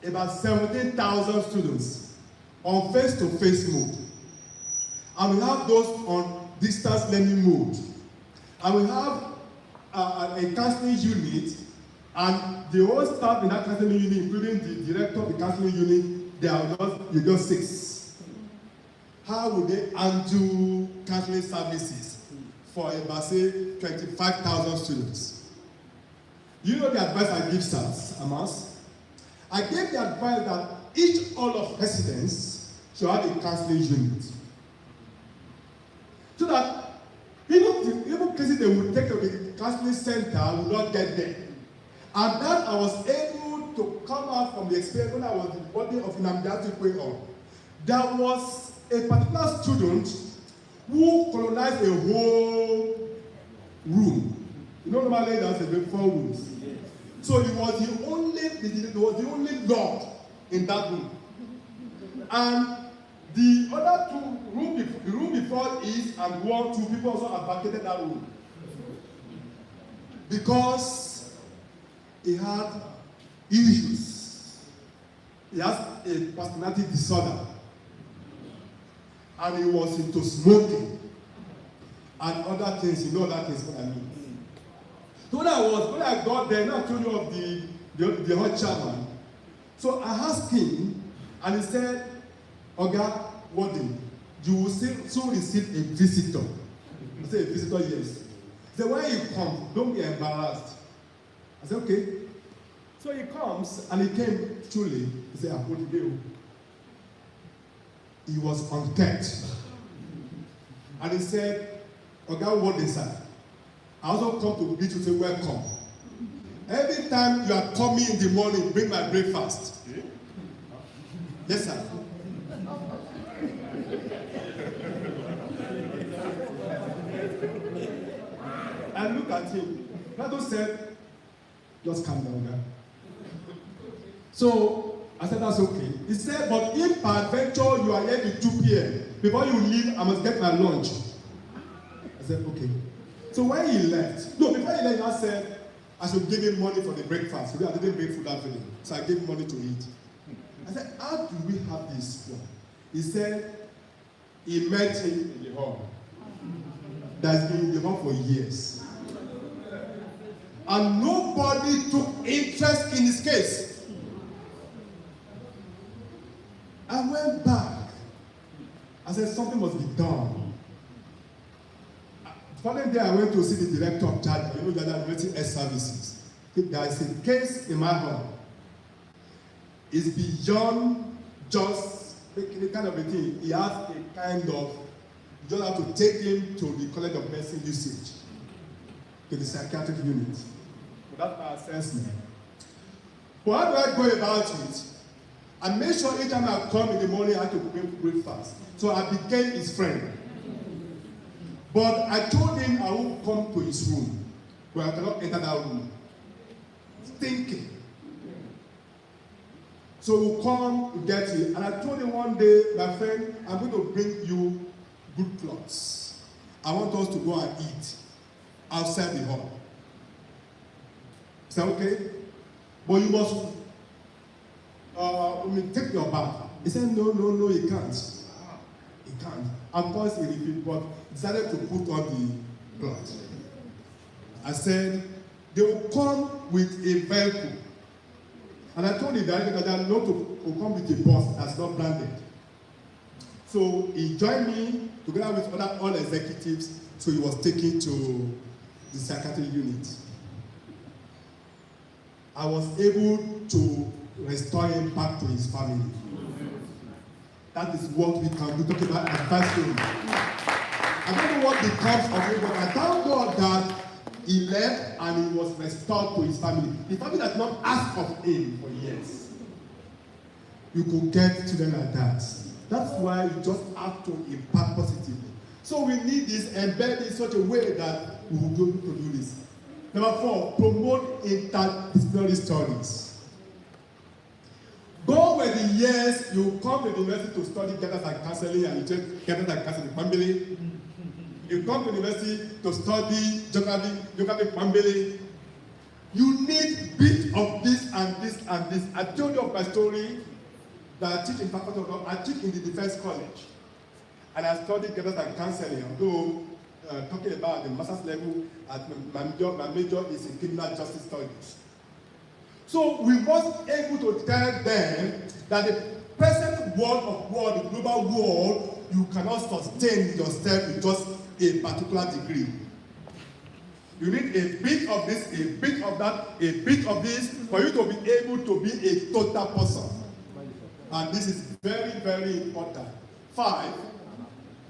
17,000 students on face-to-face mode. And we have those on distance learning mode. And we have a counseling unit, and the whole staff in that counseling unit, including the director of the counseling unit, they are just 6. How would they undo counseling services for about, say, 25,000 students? You know the advice I give SARS, Amas? I gave the advice that each all of residents should have a counseling unit. So that even cases they would take to the counseling center will not get there. And that I was able to come out from the experience when I was in the body of Nnamdi Azikiwe on. There was a particular student who colonized a whole room. You know, normally there's about 4 rooms. So he was the only lord in that room. And the other 2 rooms, the room before is and 1, 2 people also vacated that room. Because he had issues. He has a personality disorder. And he was into smoking and other things. You know that is what I mean. So when I got there, now I told you of the hot chairman. So I asked him, and he said, Oga, Warden, you will soon receive a visitor. I said, a visitor, yes. He said, when he comes, don't be embarrassed. I said, okay. So he comes, and he came truly. He said, I put it there. He was unkept. And he said, Oga, Warden, sir, I also come to greet you to say welcome. Every time you are coming in the morning, bring my breakfast. Yes, sir. And look at him. Plato said, just calm down, guy. So I said, that's okay. He said, but if by adventure you are here till 2 p.m., before you leave, I must get my lunch. I said, okay. So when he left, before he left, I said, I should give him money for the breakfast. I didn't bring food that day. So I gave him money to eat. I said, how do we have this one? He said, he met him in the hall. That's been in the hall for years. And nobody took interest in his case. I went back. I said, something must be done. The following day, I went to see the director of charge, that are relating health services. There is a case in my home. It's beyond just the kind of a thing. He has a kind of, you just have to take him to the College of Medicine usage, to the psychiatric unit. So that's my assessment. But how do I go about it? I made sure each time I come in the morning, I had to bring breakfast. So I became his friend. But I told him I won't come to his room, where I cannot enter that room. Thinking. So we'll come, we'll get it. And I told him one day, my friend, I'm going to bring you good clothes. I want us to go and eat outside the hall. Is that okay? But you must take your bath. He said, no, he can't. He can't. And first he refused, but decided to put on the cloth. I said, they will come with a vehicle. And I told the director that not to come with a bus that's not branded. So he joined me together with other all executives, so he was taken to the psychiatric unit. I was able to restore him back to his family. That is what we can do, talking about advancing. I don't know what becomes of him, but I thank God that he left and he was restored to his family. The family that not asked of him for years. You could get children like that. That's why you just have to impact positively. So we need this embedded in such a way that we will be able to do this. Number 4, promote interdisciplinary studies. Go where the years you come to the university to study guidance and counseling, and you take guidance and counseling family. You come to university to study geography, Mambele. You need bit of this and this and this. I told you of my story that I teach in Faculty of Law. I teach in the Defense College. And I studied Keynote and Counseling, although talking about the master's level, my major is in criminal justice studies. So we must be able to tell them that the present world of war, the global world, you cannot sustain yourself with just a particular degree. You need a bit of this, a bit of that, a bit of this, for you to be able to be a total person. And this is very, very important. 5,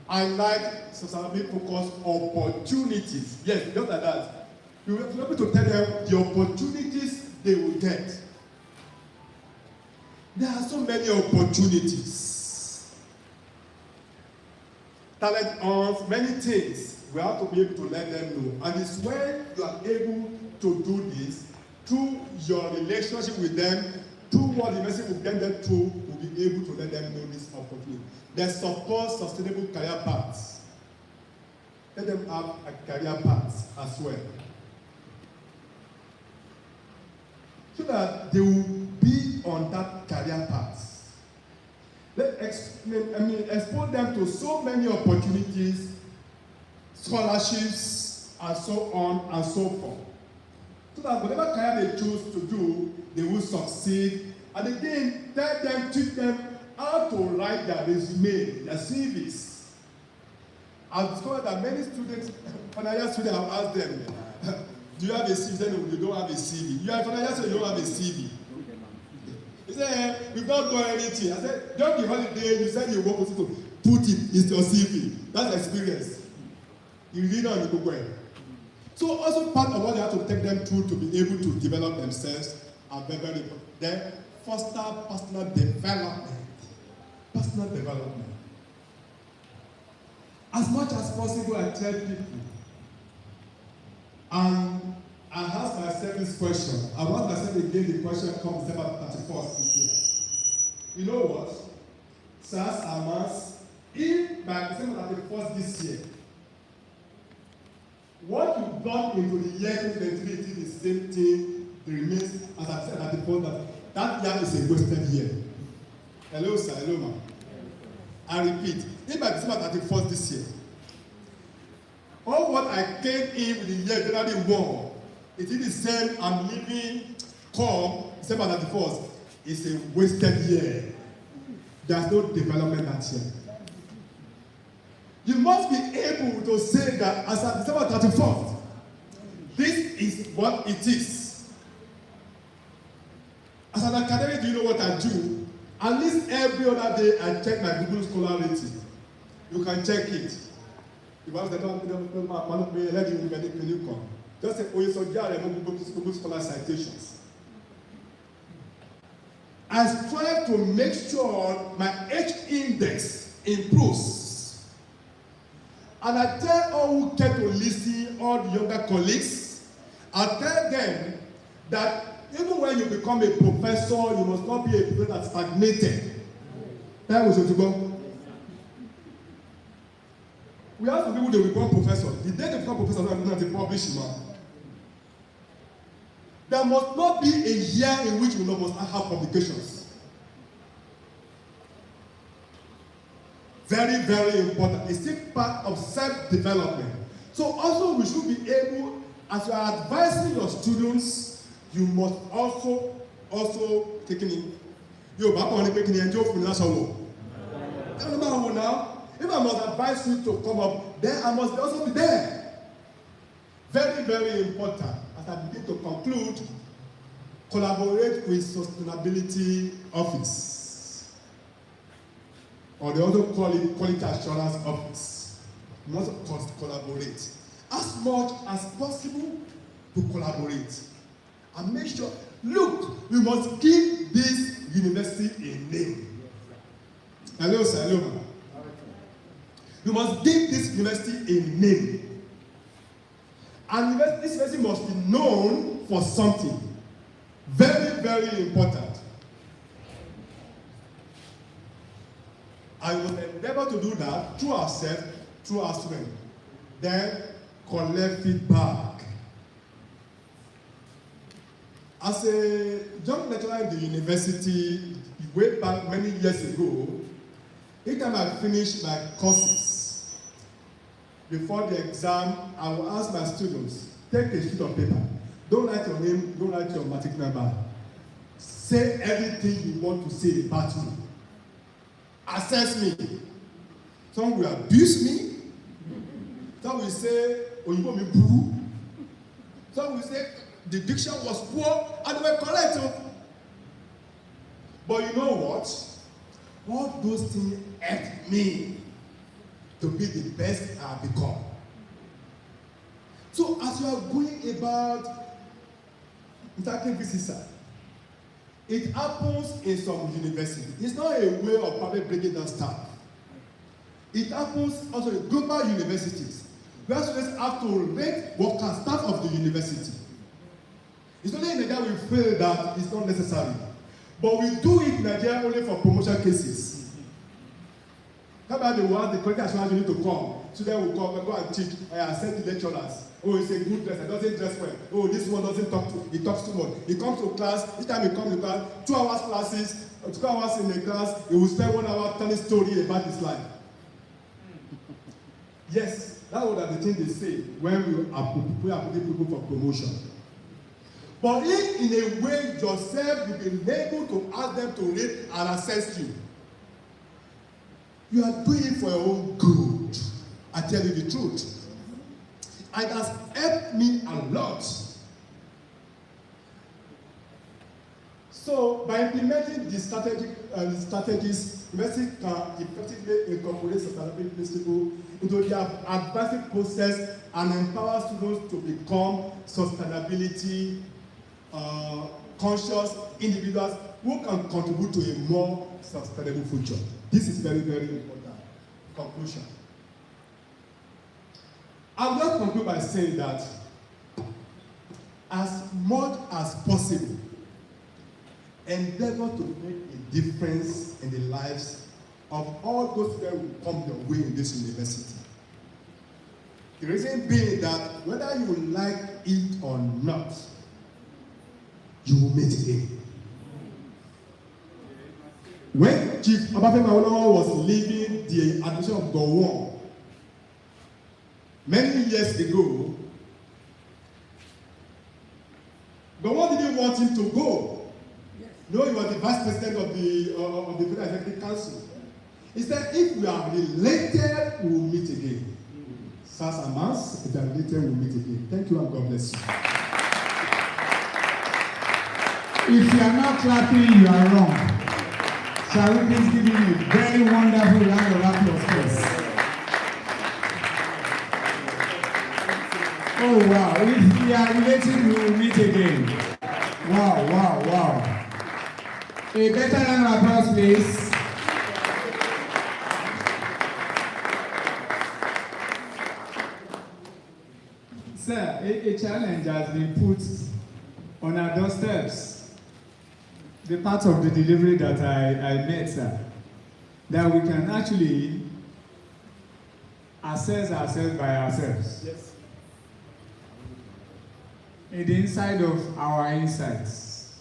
I like socially focused opportunities. Yes, just like that. You have to be able to tell them the opportunities they will get. There are so many opportunities. Talent on many things. We have to be able to let them know. And it's when you are able to do this through your relationship with them, through what the message will get them through, will be able to let them know this opportunity. They support sustainable career paths. Let them have a career path as well. So that they will be on that career path. Expose them to so many opportunities, scholarships, and so on and so forth. So that whatever career they choose to do, they will succeed. And again, tell them, teach them how to write their resume, their CVs. I've discovered that many students, financial students, have asked them, do you have a CV? They say, no, you don't have a CV. You are a financial student, you don't have a CV. He said, we've not done anything. I said, during the holiday, you said you want to put it in your CV. That's experience. You really know the good way. So also part of what you have to take them through to be able to develop themselves are very, very important. Then foster personal development. Personal development. As much as possible, I tell people, and I ask myself this question. I want myself again the question comes December 31st this year. You know what? Sirs and mans, if by December 31st this year, what you brought into the year 2023 is the same thing, it remains as I said at the point that year is a wasted year. Hello, sir. Hello, ma'am. I repeat, if by December 31st this year, all what I came in with the year January 1, it is the same I'm living come December 31st, it's a wasted year. There's no development that year. You must be able to say that as of December 31st, this is what it is. As an academic, do you know what I do? At least every other day, I check my Google Scholar rating. You can check it. If I was the when you come, just say, oh, yes, Aremu Google Scholar citations. I strive to make sure my H index improves. And I tell all who get to listen, all the younger colleagues, I tell them that even when you become a professor, you must not be a professor that's stagnated. That was to go. We have some people that become professors. The day they become professors, they publish now. There must not be a year in which we must have publications. Very, very important. It's still part of self-development. So also we should be able, as you are advising your students, you must also take in. Yo, Papa, only making the joke from Asaolu. Tell me now. If I must advise you to come up, then I must also be there. Very, very important. As I begin to conclude, collaborate with Sustainability Office. Or they also call it Quality Assurance Office. You must collaborate. As much as possible to collaborate. And make sure, look, we must give this university a name. Hello, sir. Hello, ma'am. You must give this university a name. And this university must be known for something. Very, very important. I will endeavor to do that through ourselves, through our students. then collect feedback. As a young lecturer in the university, way back many years ago, each time I finish my courses, before the exam, I will ask my students, take a sheet of paper. Don't write your name, don't write your matric number. Say everything you want to say about me. Assess me. Some will abuse me. Some will say, Oyibo mi buru. Some will say, the diction was poor and they were correct. But you know what? All those things helped me to be the best I have become. So as you are going about interacting visitors, it happens in some universities. It's not a way of probably bringing down staff. It happens also in global universities, where students have to rate workers, staff of the university. It's only in Nigeria we feel that it's not necessary. But we do it in Nigeria only for promotion cases. How about the one, the quality assurance you need to come? Students will come and go and teach. I send the lecturers. Oh, he's a good dresser, doesn't dress well. Oh, this one doesn't talk to, he talks too much. He comes to class, each time he comes to class, 2 hours classes, 2 hours in the class, he will spend 1 hour telling a story about his life. Yes, that's what the thing they say when we are putting people for promotion. But if in a way yourself you've been able to ask them to rate and assess you, you are doing it for your own good. I tell you the truth. It has helped me a lot. So by implementing the strategies, universities can effectively incorporate sustainability principles into their advancing process and empower students to become sustainability conscious individuals who can contribute to a more sustainable future. This is very, very important. Conclusion. I will just conclude by saying that as much as possible, endeavor to make a difference in the lives of all those that will come your way in this university. The reason being that whether you like it or not, you will meet again. When Chief Obafemi Awolowo was leaving the administration of Gowon many years ago, Gowon didn't want him to go. No, he was the vice president of the Federal Executive Council. He said, if we are related, we will meet again. Sars and Mans, if we are related, we will meet again. Thank you and God bless you. If you are not clapping, you are wrong. Shall we please give him a very wonderful round of applause, please? Oh wow, if we are related, we will meet again. Wow, wow, wow. A better round of applause, please. Sir, a challenge has been put on our doorsteps. The part of the delivery that I made, sir, that we can actually assess ourselves by ourselves. Yes. In the inside of our insights.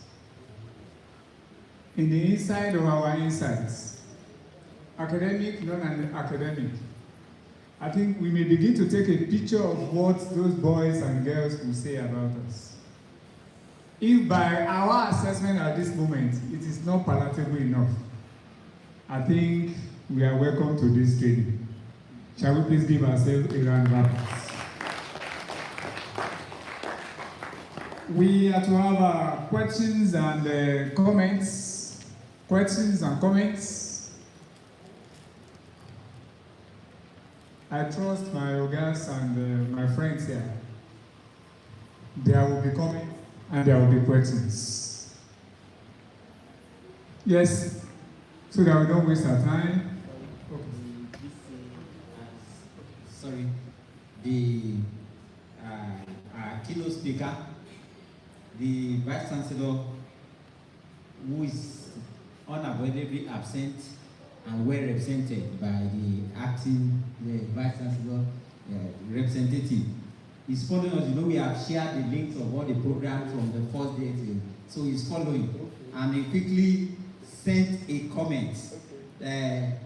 In the inside of our insights. Academic, non-academic. I think we may begin to take a picture of what those boys and girls will say about us. If by our assessment at this moment, it is not palatable enough, I think we are welcome to this training. Shall we please give ourselves a round of applause? We are to have questions and comments. Questions and comments. I trust my ogas and my friends here. There will be comments and there will be questions. Yes, so that we don't waste our time. Okay. Sorry, the keynote speaker, the Vice Chancellor, who is unavoidably absent and well represented by the acting Vice Chancellor, representative. He's following us. You know, we have shared the links of all the programs from the first day till, so he's following. And he quickly sent a comment.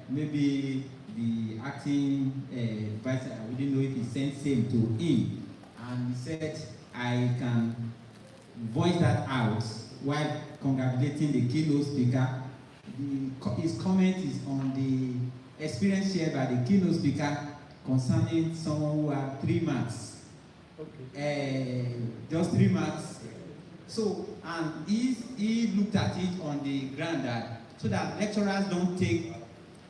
Maybe the acting vice, we didn't know if he sent same to him. And he said, I can voice that out while congratulating the keynote speaker. His comment is on the experience shared by the keynote speaker concerning someone who had 3 marks. Okay. Just 3 marks. So, and he looked at it on the ground that, so that lecturers don't take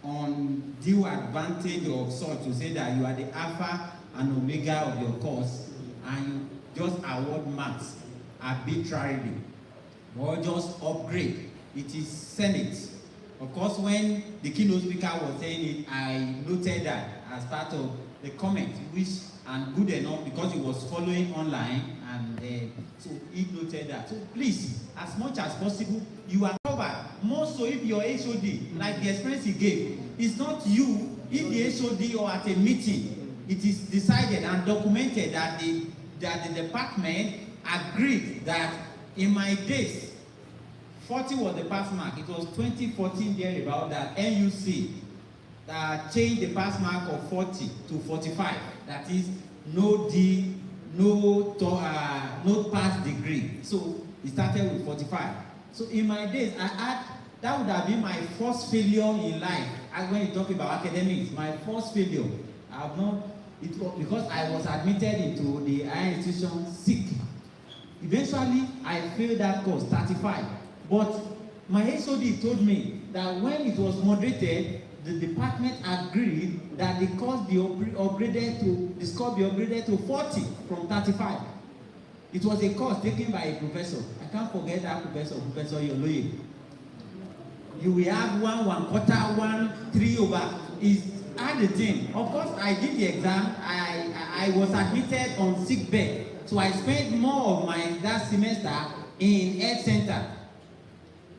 undue advantage of such to say that you are the alpha and omega of your course and you just award marks arbitrarily or just upgrade. It is Senate. Of course, when the keynote speaker was saying it, I noted that as part of the comment, which and good enough because he was following online, and so he noted that. So please, as much as possible, you are covered. More so if your HOD, like the experience he gave, it's not you. If the HOD or at a meeting, it is decided and documented that the department agreed that in my days, 40 was the pass mark. It was 2014 there about that NUC changed the pass mark of 40 to 45. That is no pass degree. So it started with 45. So in my days, that would have been my first failure in life. When you talk about academics, my first failure. I have not, because I was admitted into the higher institution sick. Eventually, I failed that course, 35. But my HOD told me that when it was moderated, the department agreed that the course be upgraded to, the score be upgraded to 40 from 35. It was a course taken by a professor. I can't forget that professor, Professor Yoloye. You will have 1 1/4, 3 over. Is at the thing. Of course, I did the exam. I was admitted on sick bed. So I spent more of that semester in health center.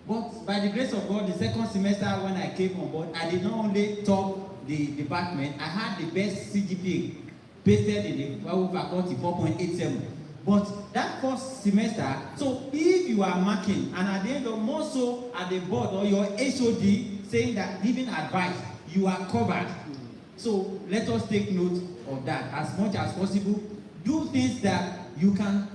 But by the grace of God, the second semester when I came on board, I did not only top the department, I had the best CGPA pasted in the faculty, 4.87. But that first semester, so if you are marking, and at the end of more so at the board or your HOD saying that giving advice, you are covered. So let us take note of that as much as possible. Do things that you can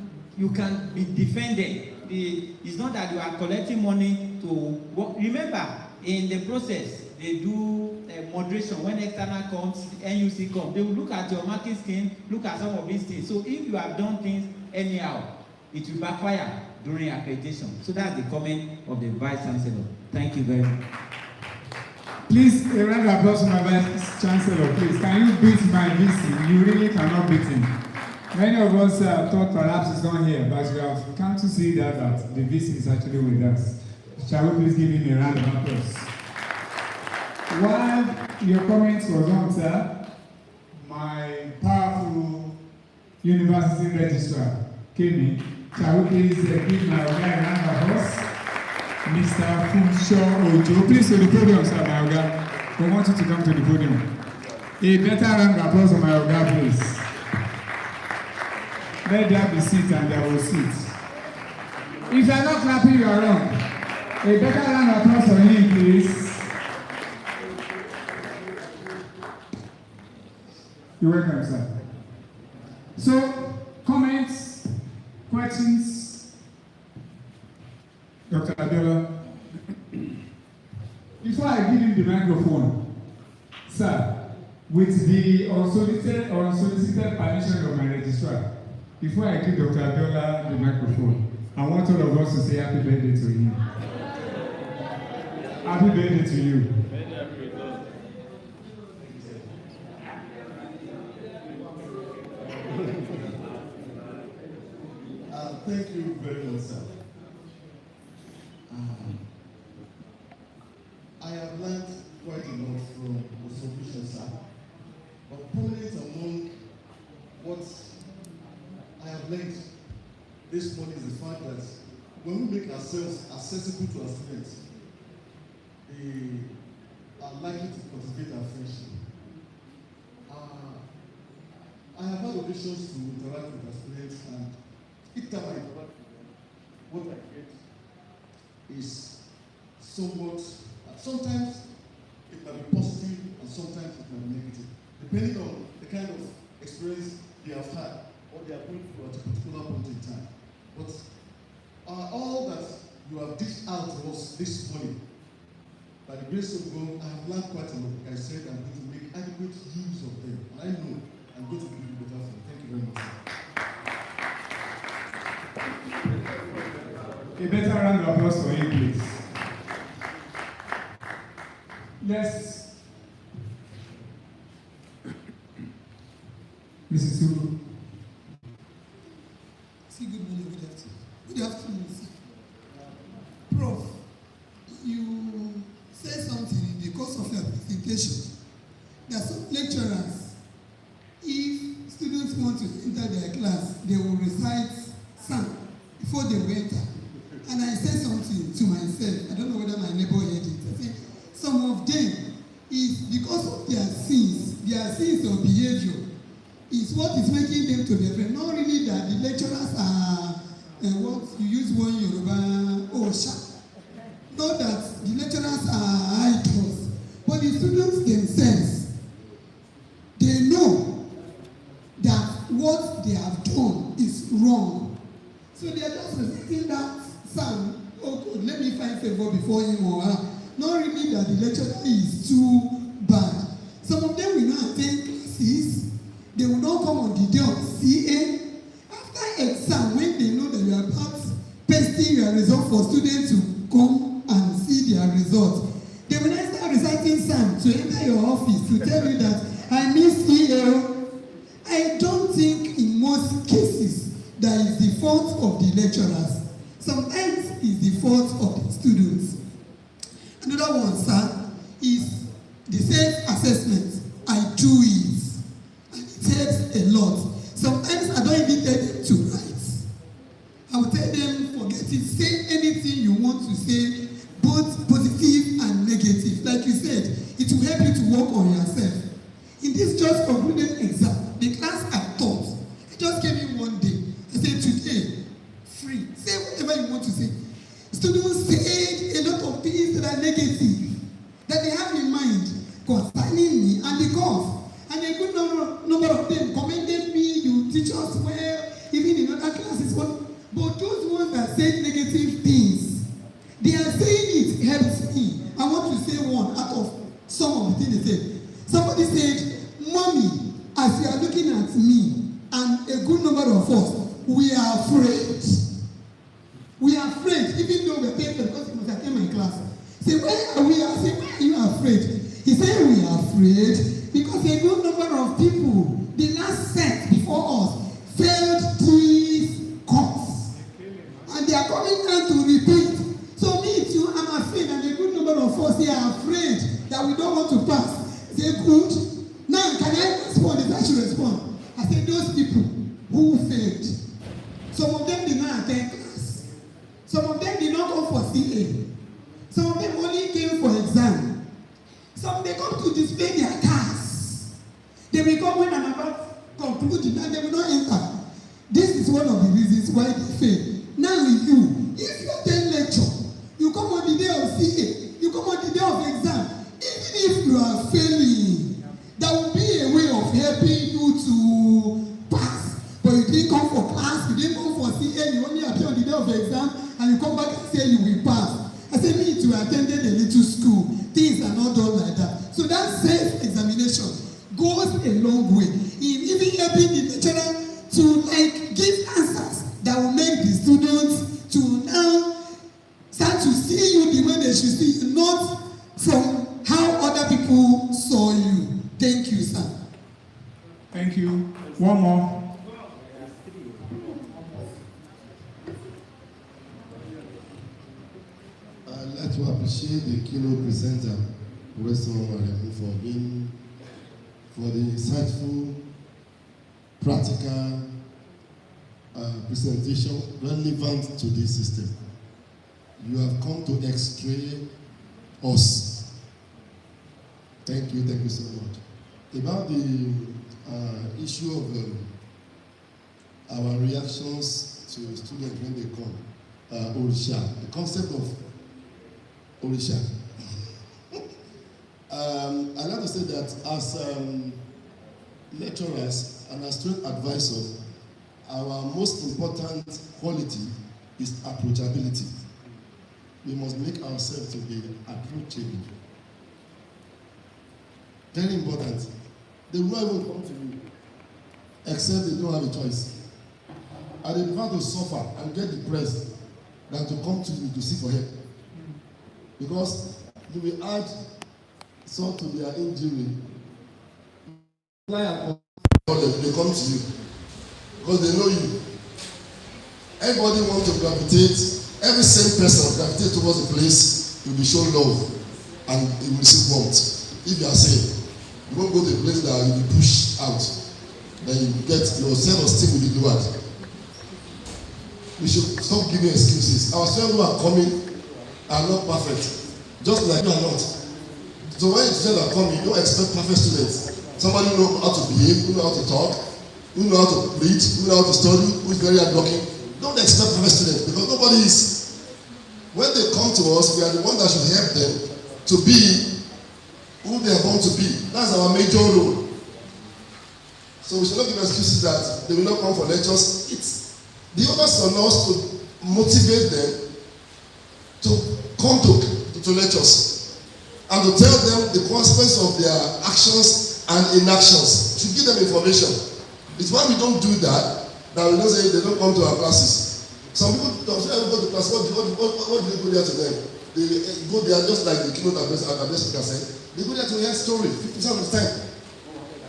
be defended. It's not that you are collecting money to work. Remember, in the process, they do moderation. When external comes, NUC comes, they will look at your marking scheme, look at some of these things. So if you have done things anyhow, it will backfire during accreditation. So that's the comment of the Vice Chancellor. Thank you very much. Please, a round of applause for my Vice Chancellor, please. Can you beat my VC? You really cannot beat him. Many of us thought perhaps he's not here, but we have come to see that the VC is actually with us. Shall we please give him a round of applause? While your comments was on, sir, my powerful university registrar came in. Shall we please give my guy a round of applause? Mr. Funsho Ojo, please to the podium, sir, my Oga. We want you to come to the podium. A better round of applause for my Oga, please. Let there be seats and there will seats. If you are not clapping, you are wrong. A better round of applause for him, please. You're welcome, sir. So, comments, questions? Dr. Abiola. Before I give him the microphone, sir, with the unsolicited permission of my registrar, before I give Dr. Abiola the microphone, I want all of us to say happy birthday to him. Happy birthday to you. Thank you very much, sir. I have learned quite a lot from the submission, sir. But prominent among what I have learned this morning is the fact that when we make ourselves accessible to our students, they are likely to cultivate our friendship. I have had occasions to interact with aspirants, and each time I interact with them, what I get is somewhat, sometimes it can be positive and sometimes it can be negative, depending on the kind of experience they have had or they are going through at a particular point in time. But all that you have dished out to us this morning, by the grace of God, I have learned quite a lot. Like I said, I'm going to make adequate use of them. And I know I'm going to give you better for. Thank you very much. A better round of applause for you, please. Yes. Mrs. Sulu. See, good morning, good afternoon. Good afternoon, sir. Prof, you said something in the course of your presentation that some lecturers, if students want to enter their class, they will recite psalm before they will enter. And I said something to myself, I don't know whether my neighbor heard it. I said, some of them is because of their sins of behavior, is what is making them to be afraid. Not really that the lecturers are, what you use one Yoruba, Osha. Not that the lecturers are idols, but the students themselves, they know that what they have done is wrong. So they are just reciting that psalm, oh God, let me find favor before him or her. Not really that the lecturer is too bad. Some of them will not attend classes. They will not come on the day of CA. After exam, when they know that you are about pasting your result for students to come and see their results, they will not start reciting psalm to enter your office to tell you that I miss CA. I don't think in most cases that is the fault of the lecturers. Sometimes it's the fault of the students. Another one, sir, is the self-assessment. I do it. And it helps a lot. Sometimes I don't even tell them to write. I will tell them, forget it. Say anything you want to say, both positive and negative. Like you said, it will help you to work on yourself. In this just concluded exam, the class I taught, I just came in one day. I said, today, free. Say whatever you want to say. Students said a lot of things that are negative, that they have in mind concerning me and the course. And a good number of them commended me, you teach us well, even in other classes. But those ones that say negative things, they are saying it helps me. I want to say one out of some of the things they said. Somebody said, Mommy, as you are looking at me, and a good number of us, we are afraid. We are afraid, even though we are paid because he must attend my class. Say, why are we? I say, why are you afraid? He said, we are afraid because a good number of people, the last set before us, failed these course. And they are coming down to repeat. So me too, I'm afraid, and a good number of us here are afraid that we don't want to pass. Say, good. Now, can I respond? If I should respond. I said, those people who failed, some of them did not attend class. Some of them did not come for CA. Some of them only came for exam. Some they come to display their cars. They will come when I'm about concluding and they will not enter. This is one of the reasons why they fail. Now you, if you attend lecture, you come on the day of CA, you come on the day of exam, even if you are failing, there will be a way of helping you to pass. But you didn't come for class, you didn't come for CA, you only appear on the day of exam, and you come back and say you will pass. I said, me too, I attended a little school. Things are not done like that. So that self-examination goes a long way in even helping the lecturer to give answers that will make the students to now start to see you the way they should see you, not from how other people saw you. Thank you, sir. Thank you. One more. I'd like to appreciate the keynote presenter, Professor Aremu, for the insightful, practical presentation relevant to this system. You have come to x-ray us. Thank you so much. About the issue of our reactions to students when they come. Orisha, the concept of Orisha. I'd like to say that as lecturers and as student advisors, our most important quality is approachability. We must make ourselves to be approachable. Very important. They will not even come to you except they don't have a choice. And they prefer to suffer and get depressed than to come to you to seek for help. Because you will add salt to their injury. They come to you because they know you. Everybody wants to gravitate. Every same person will gravitate towards a place, you'll be shown love and you will receive warmth. If you are saved, you won't go to a place that you'll be pushed out. Then you get your self-esteem will be lowered. We should stop giving excuses. Our students who are coming are not perfect, just like you are not. So when students are coming, you don't expect perfect students. Somebody who knows how to behave, who knows how to talk, who knows how to read, who knows how to study, who is very hardworking. Don't expect perfect students because nobody is. When they come to us, we are the one that should help them to be who they are born to be. That's our major role. So we should not give excuses that they will not come for lectures. It's the onus on us to motivate them to come to lectures and to tell them the consequence of their actions and inactions. To give them information. It's why we don't do that we don't say they don't come to our classes. Some people don't go to class. What do they go there to them? They go there just like the keynote address said. They go there to hear story 50% of the time.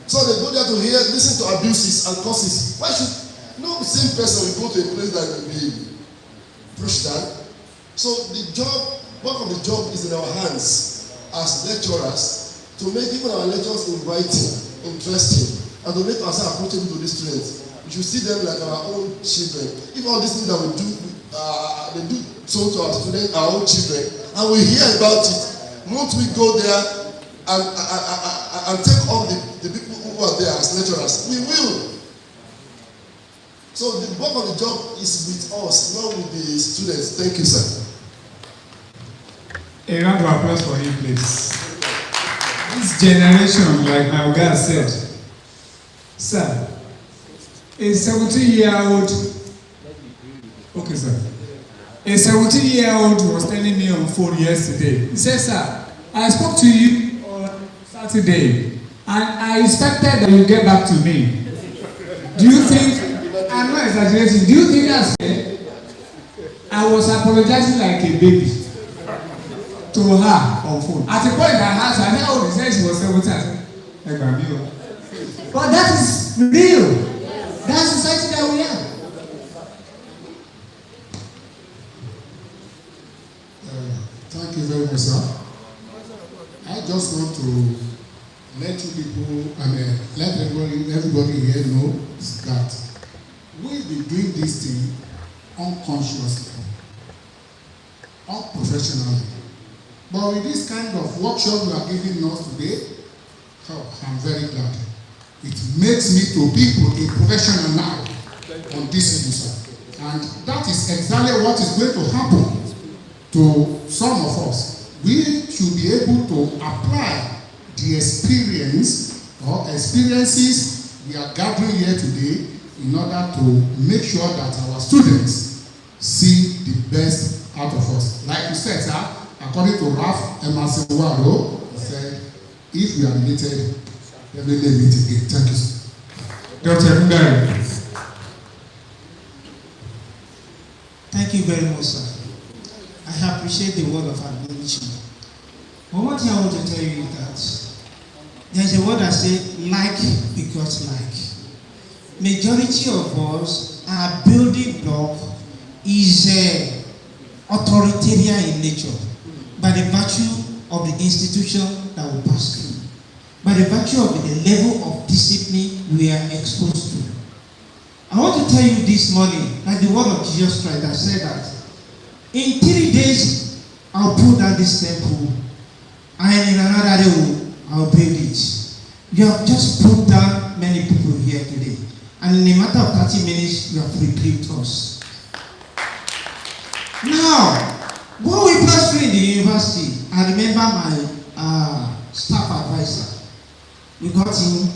So they go there to listen to abuses and curses. Why should no same person will go to a place that will be pushed down? So work of the job is in our hands as lecturers to make even our lectures inviting, interesting, and to make ourselves approachable to these students. We should see them like our own children. If all these things that we do, they do so to our students, our own children, and we hear about it, won't we go there and take up the people who are there as lecturers? We will. So the work of the job is with us, not with the students. Thank you, sir. A round of applause for him, please. This generation, like my guy said, sir, a 17-year-old, okay, sir. A 17-year-old was telling me on phone yesterday. He said, sir, I spoke to you on Saturday, and I expected that you get back to me. Do you think, I'm not exaggerating, do you think that's fair? I was apologizing like a baby to her on phone. At a point I asked her, how old is she was 17. But that is real. That's the society that we are. Thank you very much, sir. I just want to let you people, let everybody here know that we've been doing this thing unconsciously, unprofessionally. But with this kind of workshop you are giving us today, I'm very glad. It makes me to be a professional now on this issue. And that is exactly what is going to happen to some of us. We should be able to apply the experience or experiences we are gathering here today in order to make sure that our students see the best out of us. Like you said, sir, according to Ralph Emerson, he said, if we are related, let me meet again. Thank you, sir. Dr. Ndari. Thank you very much, sir. I appreciate the word of admonition. But one thing I want to tell you is that there's a word that says, like because like. Majority of us, our building block is authoritarian in nature by the virtue of the institution that we pass through, by the virtue of the level of discipline we are exposed to. I want to tell you this morning, like the word of Jesus Christ that said that in 3 days I'll pull down this temple, and in another day I'll build it. You have just put down many people here today. And in a matter of 30 minutes, you have rebuilt us. Now, when we passed through in the university, I remember my staff advisor. We got in,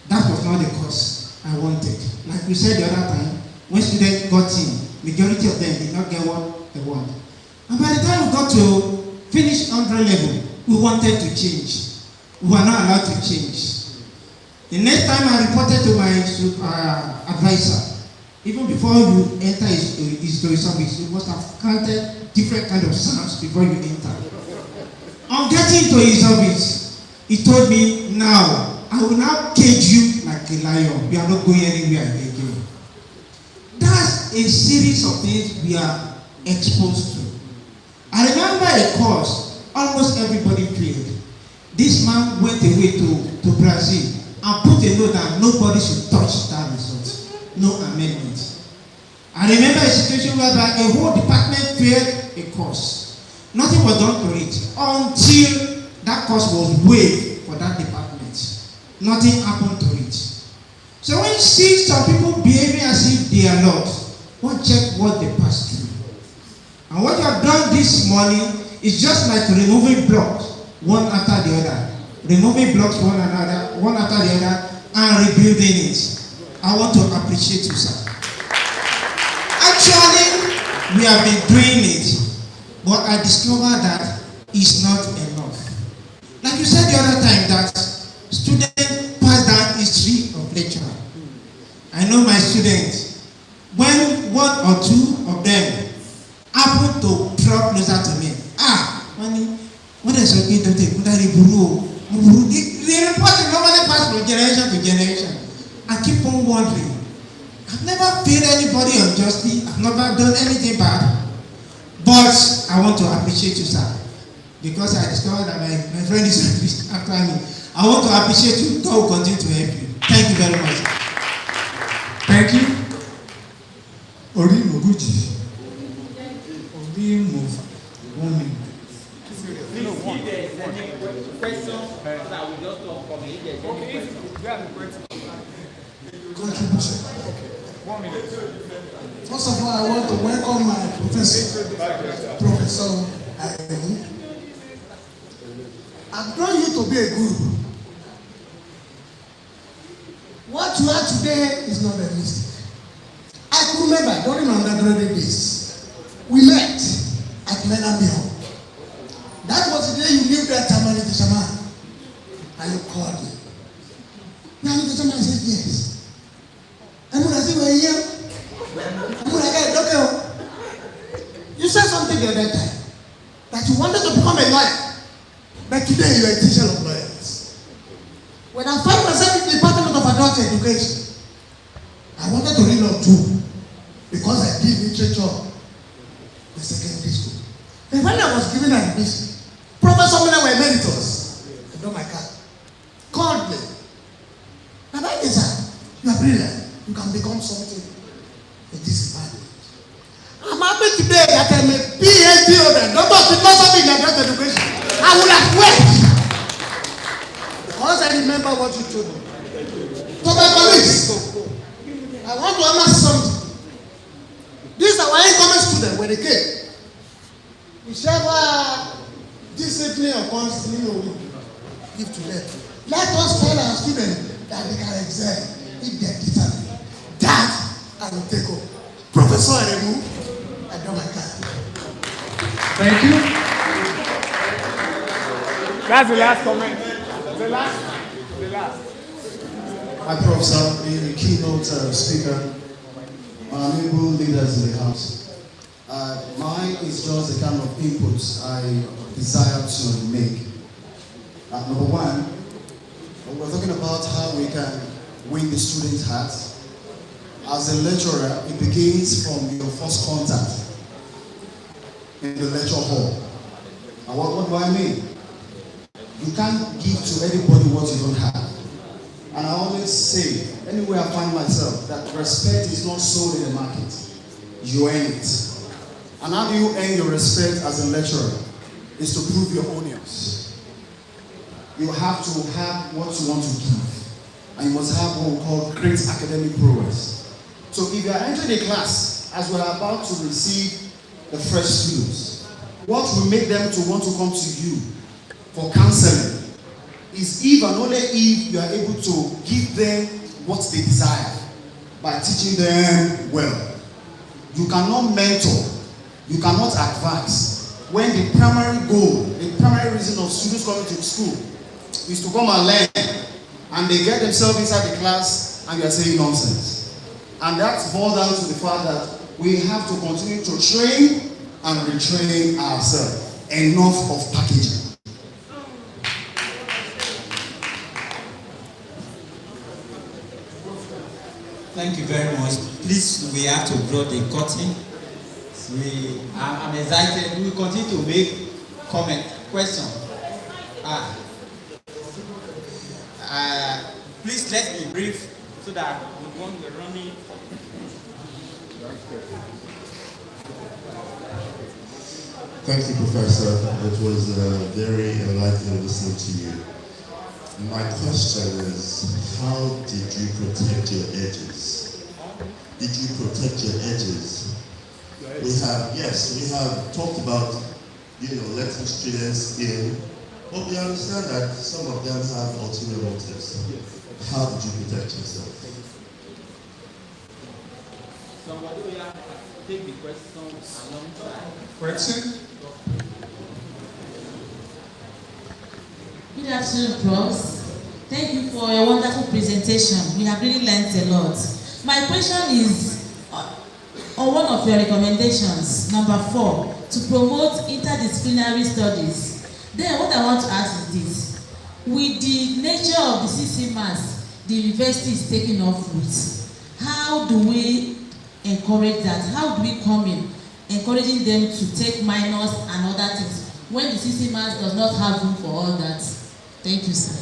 that was not the course I wanted. Like we said the other time, when students got in, majority of them did not get what they want. And by the time we got to finish 100 level, we wanted to change. We were not allowed to change. The next time I reported to my advisor, even before you enter his service, you must have counted different kind of sounds before you enter. On getting to his office, he told me, now, I will now cage you like a lion. You are not going anywhere again. That's a series of things we are exposed to. I remember a course, almost everybody failed. This man went away to Brazil and put a note that nobody should touch that result. No amendment. I remember a situation whereby a whole department failed a course. Nothing was done to it until that course was waived for that department. Nothing happened to it. So when you see some people behaving as if they are lost, check what they passed through. And what you have done this morning is just like removing blocks one after the other. Removing blocks one after the other, and rebuilding it. I want to appreciate you, sir. Actually, we have been doing it, but I discovered that it's not enough. Like you said the other time, that students pass down history of lecturer. I know my students, when one or two of them happen to draw closer to me, what is okay to take? The report normally pass from generation to generation. I keep on wondering. I've never paid anybody unjustly. I've never done anything bad. But I want to appreciate you, sir. Because I discovered that my friend is after me. I want to appreciate you. God will continue to help you. Thank you very much. Thank you. Aremu Gucci. Aremu 1 minute. If there is any question, that we just talk from it. Okay, you have a question. Contribution. 1 minute. First of all, I want to welcome my professor, Professor Aremu. I've known you to be a guru. What you are today is not a mistake. I can remember during my undergraduate days, we met at Menamio. That was the day you knew that Tamani the Shaman. And you called me. Now the Shaman said yes. And when I said, we're here, you said something the other time that you wanted to become a lawyer, but today you are a teacher of lawyers. When I found myself in the Department of Adult Education, I wanted to read law too, because I did literature in secondary school. And when I was given admission, Professor Miller were emeritus. I know my car. Called me. And I said, you are brilliant. You can become something in this environment. I'm happy today that I'm a PhD holder, Doctor of Philosophy in Adult Education. I would have wept. Because I remember what you told me. To my colleagues, I want to ask something. These are our incoming students when they came. Whichever discipline or constitution we give to them, let us tell our students that they can excel if they are determined. That I will take over. Professor Aremu, I don't like that. Thank you. That's the last comment. The last. My Prof, sir, a keynote speaker, my amiable leaders in the house. Mine is just the kind of inputs I desire to make. Number one, we're talking about how we can win the student's heart. As a lecturer, it begins from your first contact in the lecture hall. And what do I mean? You can't give to anybody what you don't have. And I always say, anywhere I find myself, that respect is not sold in the market. You earn it. And how do you earn your respect as a lecturer? Is to prove your onions. you have to have what you want to give. And you must have what we call great academic prowess. So if you are entering a class, as we are about to receive the fresh students, what will make them to want to come to you for counseling is if and only if you are able to give them what they desire by teaching them well. You cannot mentor, you cannot advise when the primary goal, the primary reason of students coming to school is to come and learn, and they get themselves inside the class and you are saying nonsense. And that boils down to the fact that we have to continue to train and retrain ourselves. Enough of packaging. Thank you very much. Please, we have to draw the curtain. I'm excited. We will continue to make comment, question. Please let's be brief so that we won't be running. Thank you, Professor. It was very enlightening listening to you. My question is, how did you protect your edges? Did you protect your edges? We have talked about, letting students in, but we understand that some of them have ulterior motives. How did you protect yourself? Somebody will have to take the question alongside. Question? Good afternoon, Prof. Thank you for a wonderful presentation. We have really learned a lot. My question is on one of your recommendations, number 4, to promote interdisciplinary studies. Then what I want to ask is this. With the nature of the CC Mass, the university is taking off roots. How do we encourage that? How do we come in encouraging them to take minors and other things when the CC Mass does not have room for all that? Thank you, sir.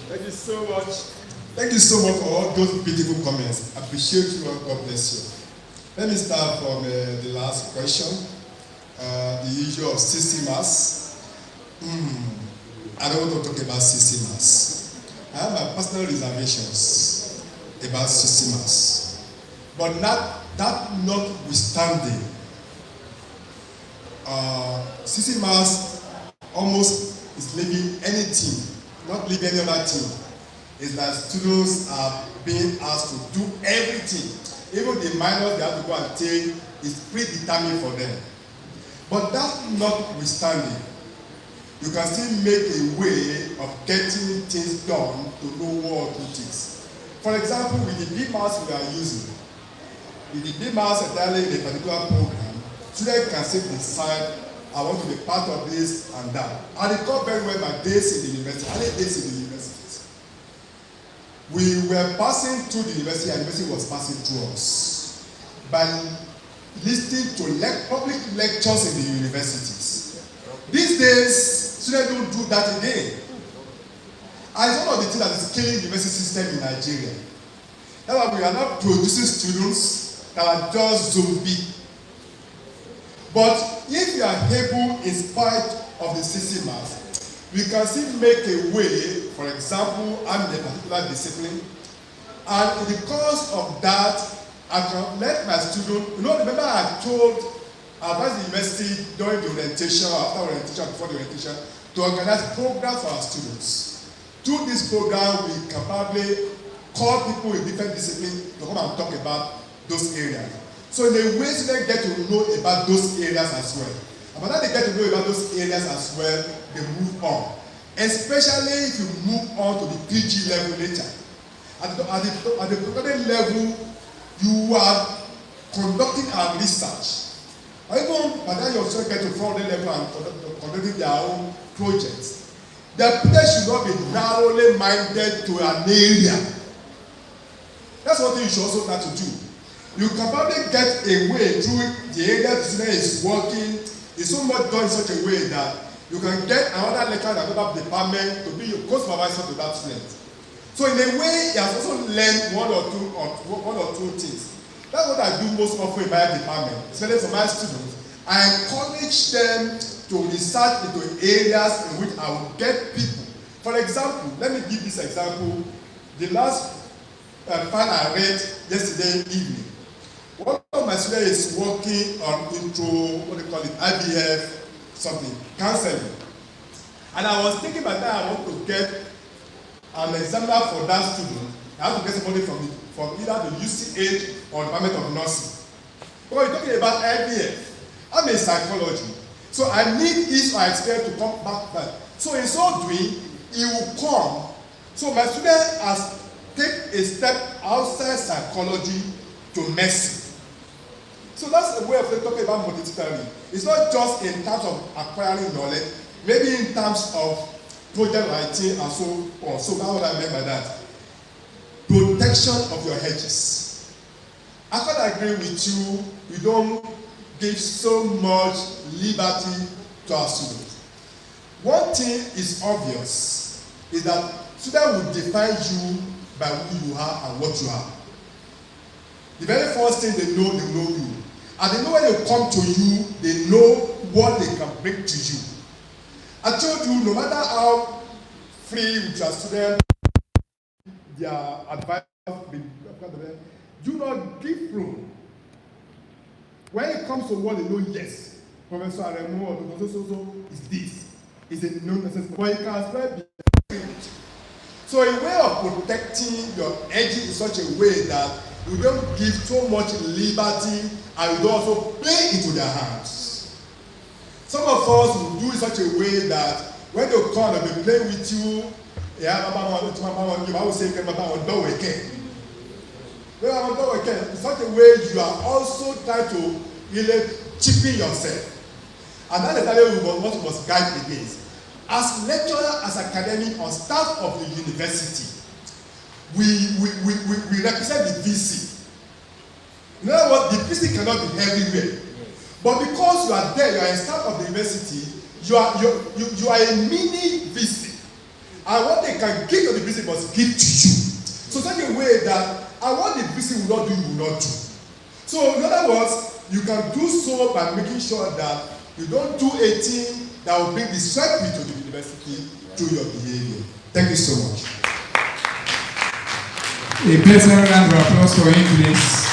Thank you so much. Thank you so much for all those beautiful comments. I appreciate you and God bless you. Let me start from the last question. The issue of CC Mass. I don't want to talk about CC Mass. I have my personal reservations about CC Mass. But that notwithstanding, CC Mass almost is leaving any team, not leaving any other team. Is that students are being asked to do everything. Even the minors they have to go and take is predetermined for them. But that notwithstanding, you can still make a way of getting things done to know what it is. For example, with the BMAS we are using, with the BMAS entirely in a particular program, students can still decide, I want to be part of this and that. I recall very well my days in the university, early days in the universities. We were passing through the university and the university was passing through us by listening to public lectures in the universities. These days, students don't do that again. And it's one of the things that is killing the university system in Nigeria. That's why we are not producing students that are just zombie. But if you are able, in spite of the CC Mass, we can still make a way. For example, I'm in a particular discipline, and in the course of that, I can let my student, remember I advised the university during the orientation, after orientation, before the orientation, to organize programs for our students. Through this program, we can probably call people in different disciplines to come and talk about those areas. So in a way, students get to know about those areas as well. And by the time they get to know about those areas as well, they move on. Especially if you move on to the PG level later. At the programming level, you are conducting our research. Or even by the time your students get to 400 level and conducting their own projects, the project should not be narrowly minded to an area. That's one thing you should also start to do. You can probably get a way through the area the student is working. It's so much done in such a way that you can get another lecturer in another department to be your co-supervisor to that student. So in a way, he has also learned one or two things. That's what I do most often in my department, especially for my students. I encourage them to research into areas in which I will get people. For example, let me give this example. The last file I read yesterday evening. One of my students is working on IVF, something, counseling. And I was thinking by the time I want to get an examiner for that student, I have to get somebody from either the UCH or Department of Nursing. Because you're talking about IVF. I'm a psychology. So I need his or her experience to come back to that. So in so doing, he will come. So my student has taken a step outside psychology to medicine. So that's a way of talking about multidisciplinary. It's not just in terms of acquiring knowledge, maybe in terms of project writing and so on. So that's what I meant by that. Protection of your hedges. I quite agree with you. We don't give so much liberty to our students. One thing is obvious, is that students will define you by who you are and what you are. The very first thing they know you. And they know when they come to you, they know what they can bring to you. I told you, no matter how free with your student, their advice, do not give room. When it comes to what they know, yes, Professor Aremu or so is this. It's a known necessity. But it can spread beyond. So a way of protecting your edges in such a way that you don't give so much liberty and you don't also play into their hands. Some of us will do it in such a way that when they come and they play with you, I will say, in such a way you are also trying to really cheapen yourself. And that is what we must guide against. As lecturer, as academic, or staff of the university, we represent the VC. In other words, the VC cannot be everywhere. But because you are there, you are a staff of the university, you are a mini VC. And what they can give to the VC must give to you. So such a way that, and what the VC will not do, you will not do. So in other words, you can do so by making sure that you don't do a thing that will bring disrepute to the university through your behavior. Thank you so much. A better round of applause for him, please.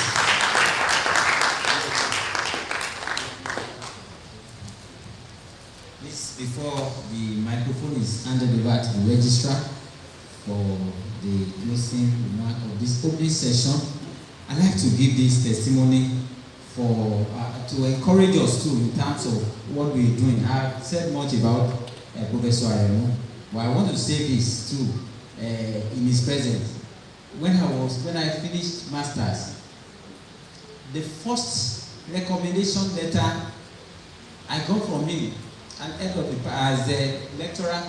This, before the microphone is handed over to the registrar for the closing remark of this opening session, I'd like to give this testimony for to encourage us too in terms of what we're doing. I've said much about Professor Aremu, but I want to say this too in his presence. When I finished masters, the first recommendation letter I got from him, and head of the as a lecturer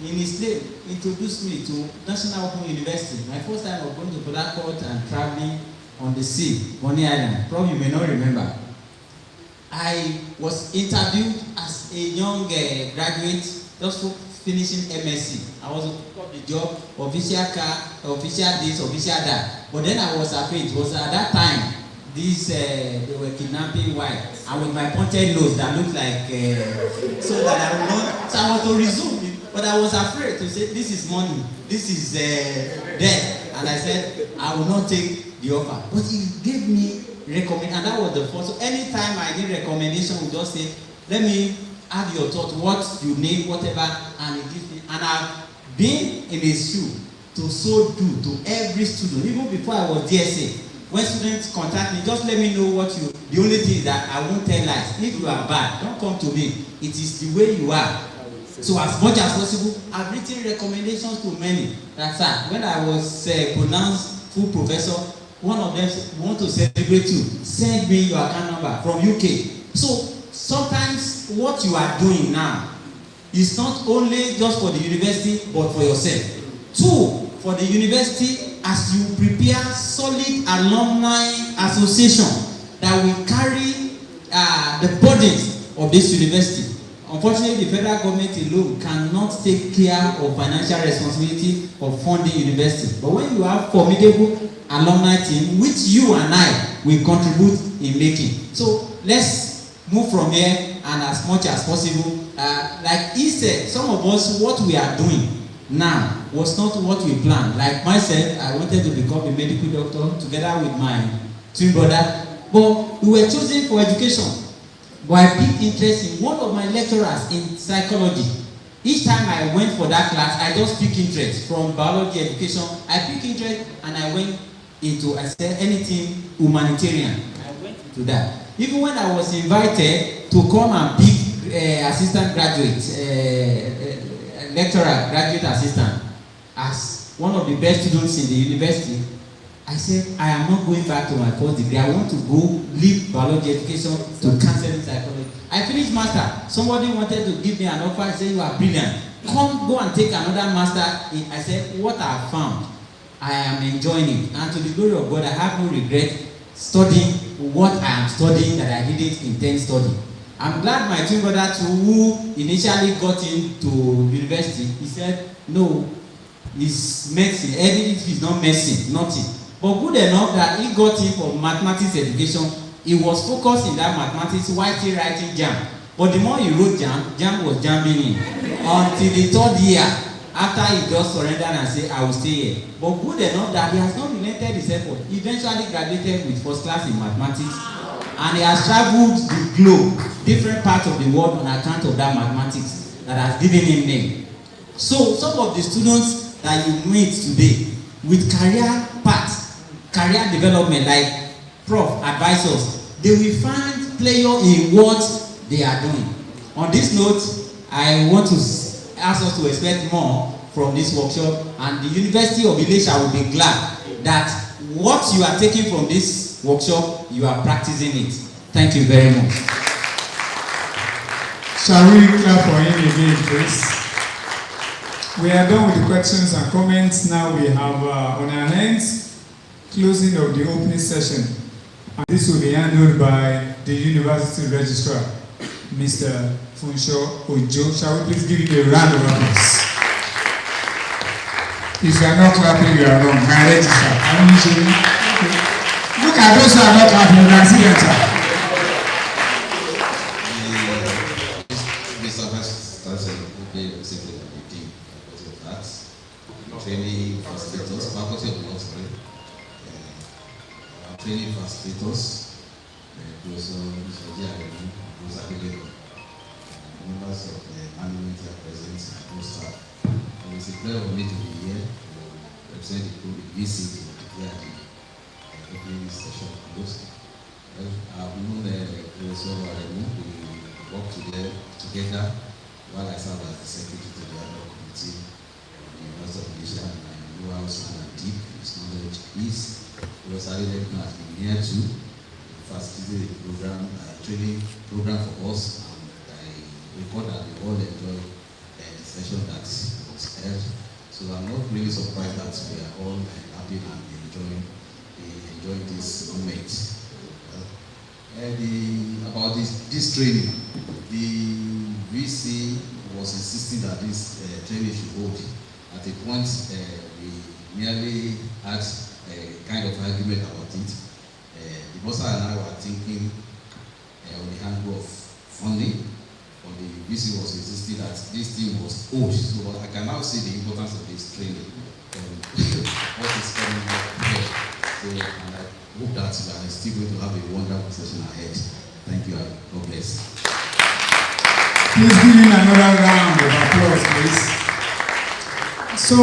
in his name, introduced me to National Open University. My first time of going to Port Harcourt and traveling on the sea, Bonny Island. Prof, you may not remember. I was interviewed as a young graduate, just finishing MSc. I was got the job, official car, official this, official that. But then I was afraid. It was at that time, these they were kidnapping white, and with my pointed nose that looked like so that I would not. So I was to resume, but I was afraid to say this is money, this is death, and I said I will not take the offer. But he gave me recommend, and that was the first. So anytime I need recommendation, we just say, let me have your thought, what you need, whatever, and he gives me. And I've been in his shoe to so do to every student, even before I was DSA. When students contact me, just let me know what you. The only thing is that I won't tell lies. If you are bad, don't come to me. It is the way you are. So as much as possible, I've written recommendations to many. That's that. When I was pronounced full professor, one of them want to celebrate you. Send me your account number from UK. So sometimes what you are doing now is not only just for the university, but for yourself. Two, for the university, as you prepare solid alumni association that will carry the burdens of this university. Unfortunately, the federal government alone cannot take care of financial responsibility of funding university. But when you have formidable alumni team, which you and I will contribute in making. So let's move from here and as much as possible. Like he said, some of us, what we are doing now was not what we planned. Like myself, I wanted to become a medical doctor together with my twin brother, but we were chosen for education. But I picked interest in one of my lecturers in psychology. Each time I went for that class, I just picked interest from biology education. I picked interest and I went into, I said, anything humanitarian. I went into that. Even when I was invited to come and pick assistant graduate, lecturer, graduate assistant, as one of the best students in the university, I said, I am not going back to my first degree. I want to go leave biology education to counseling psychology. I finished master. Somebody wanted to give me an offer. I said, you are brilliant. Come, go and take another master. I said, what I have found, I am enjoying it. And to the glory of God, I have no regret studying what I am studying that I didn't intend studying. I'm glad my twin brother too, who initially got into university, he said, no, it's medicine. Even if it's not medicine, nothing. But good enough that he got in for mathematics education. He was focused in that mathematics while still writing JAM. But the more he wrote JAM, JAM was jamming in. Until the third year, after he just surrendered and said, I will stay here. But good enough that he has not relented his effort. He eventually graduated with first class in mathematics. And he has traveled the globe, different parts of the world on account of that mathematics that has given him name. So some of the students that you meet today with career paths, career development, like Prof advisors, they will find pleasure in what they are doing. On this note, I want to ask us to expect more from this workshop, and the University of Ilesa will be glad that what you are taking from this workshop, you are practicing it. Thank you very much. Shall we clap for him again, please? We are done with the questions and comments. Now we have on our hands closing of the opening session. And this will be handled by the University Registrar, Mr. Funsho Ojo. Shall we please give him a round of applause? If you are not clapping, you are wrong. My registrar. Look at those who are not clapping. You can see them, sir. Mr. Vice Chancellor, the team, that training facilitators, faculty of law, training facilitators, Professor Aremu, Facilitator, members of the management are present, and most staff. And it's a pleasure for me to be here to represent the VC to declare the opening session closed. I've known Professor Aremu, we work together while I serve as the secretary to the other committee of the University of Ilesa, and I know how sound and deep his knowledge is. Professor Adenegan has been here to facilitate the program, training program for us, and I record that we all enjoy the session that was held. So I'm not really surprised that we are all happy and enjoying this moment. About this training, the VC was insisting that this training should hold. At a point, we merely had a kind of argument about it. The boss and I were thinking on the angle of funding, but the VC was insisting that this thing was old. So I can now see the importance of this training and what is coming up here. So, and I hope that we are still going to have a wonderful session ahead. Thank you, and God bless. Please give him another round of applause, please. So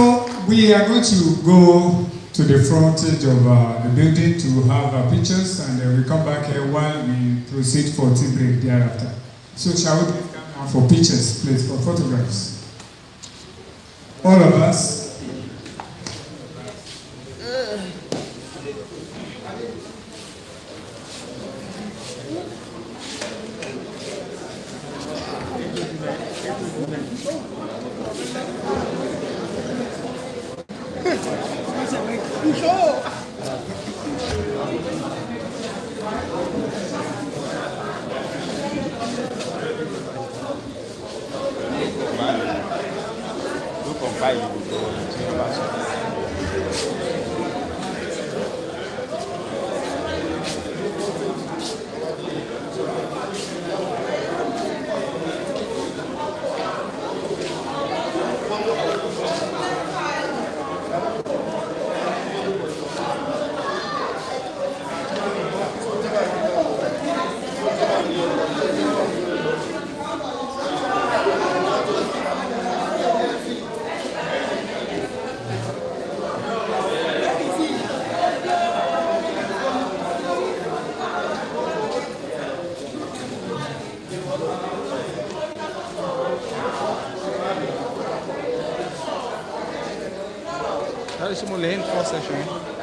we are going to go to the frontage of the building to have pictures, and then we come back here while we proceed for tea break thereafter. So shall we please come down for pictures, please, for photographs? All of us. That is mo lè end 4 session.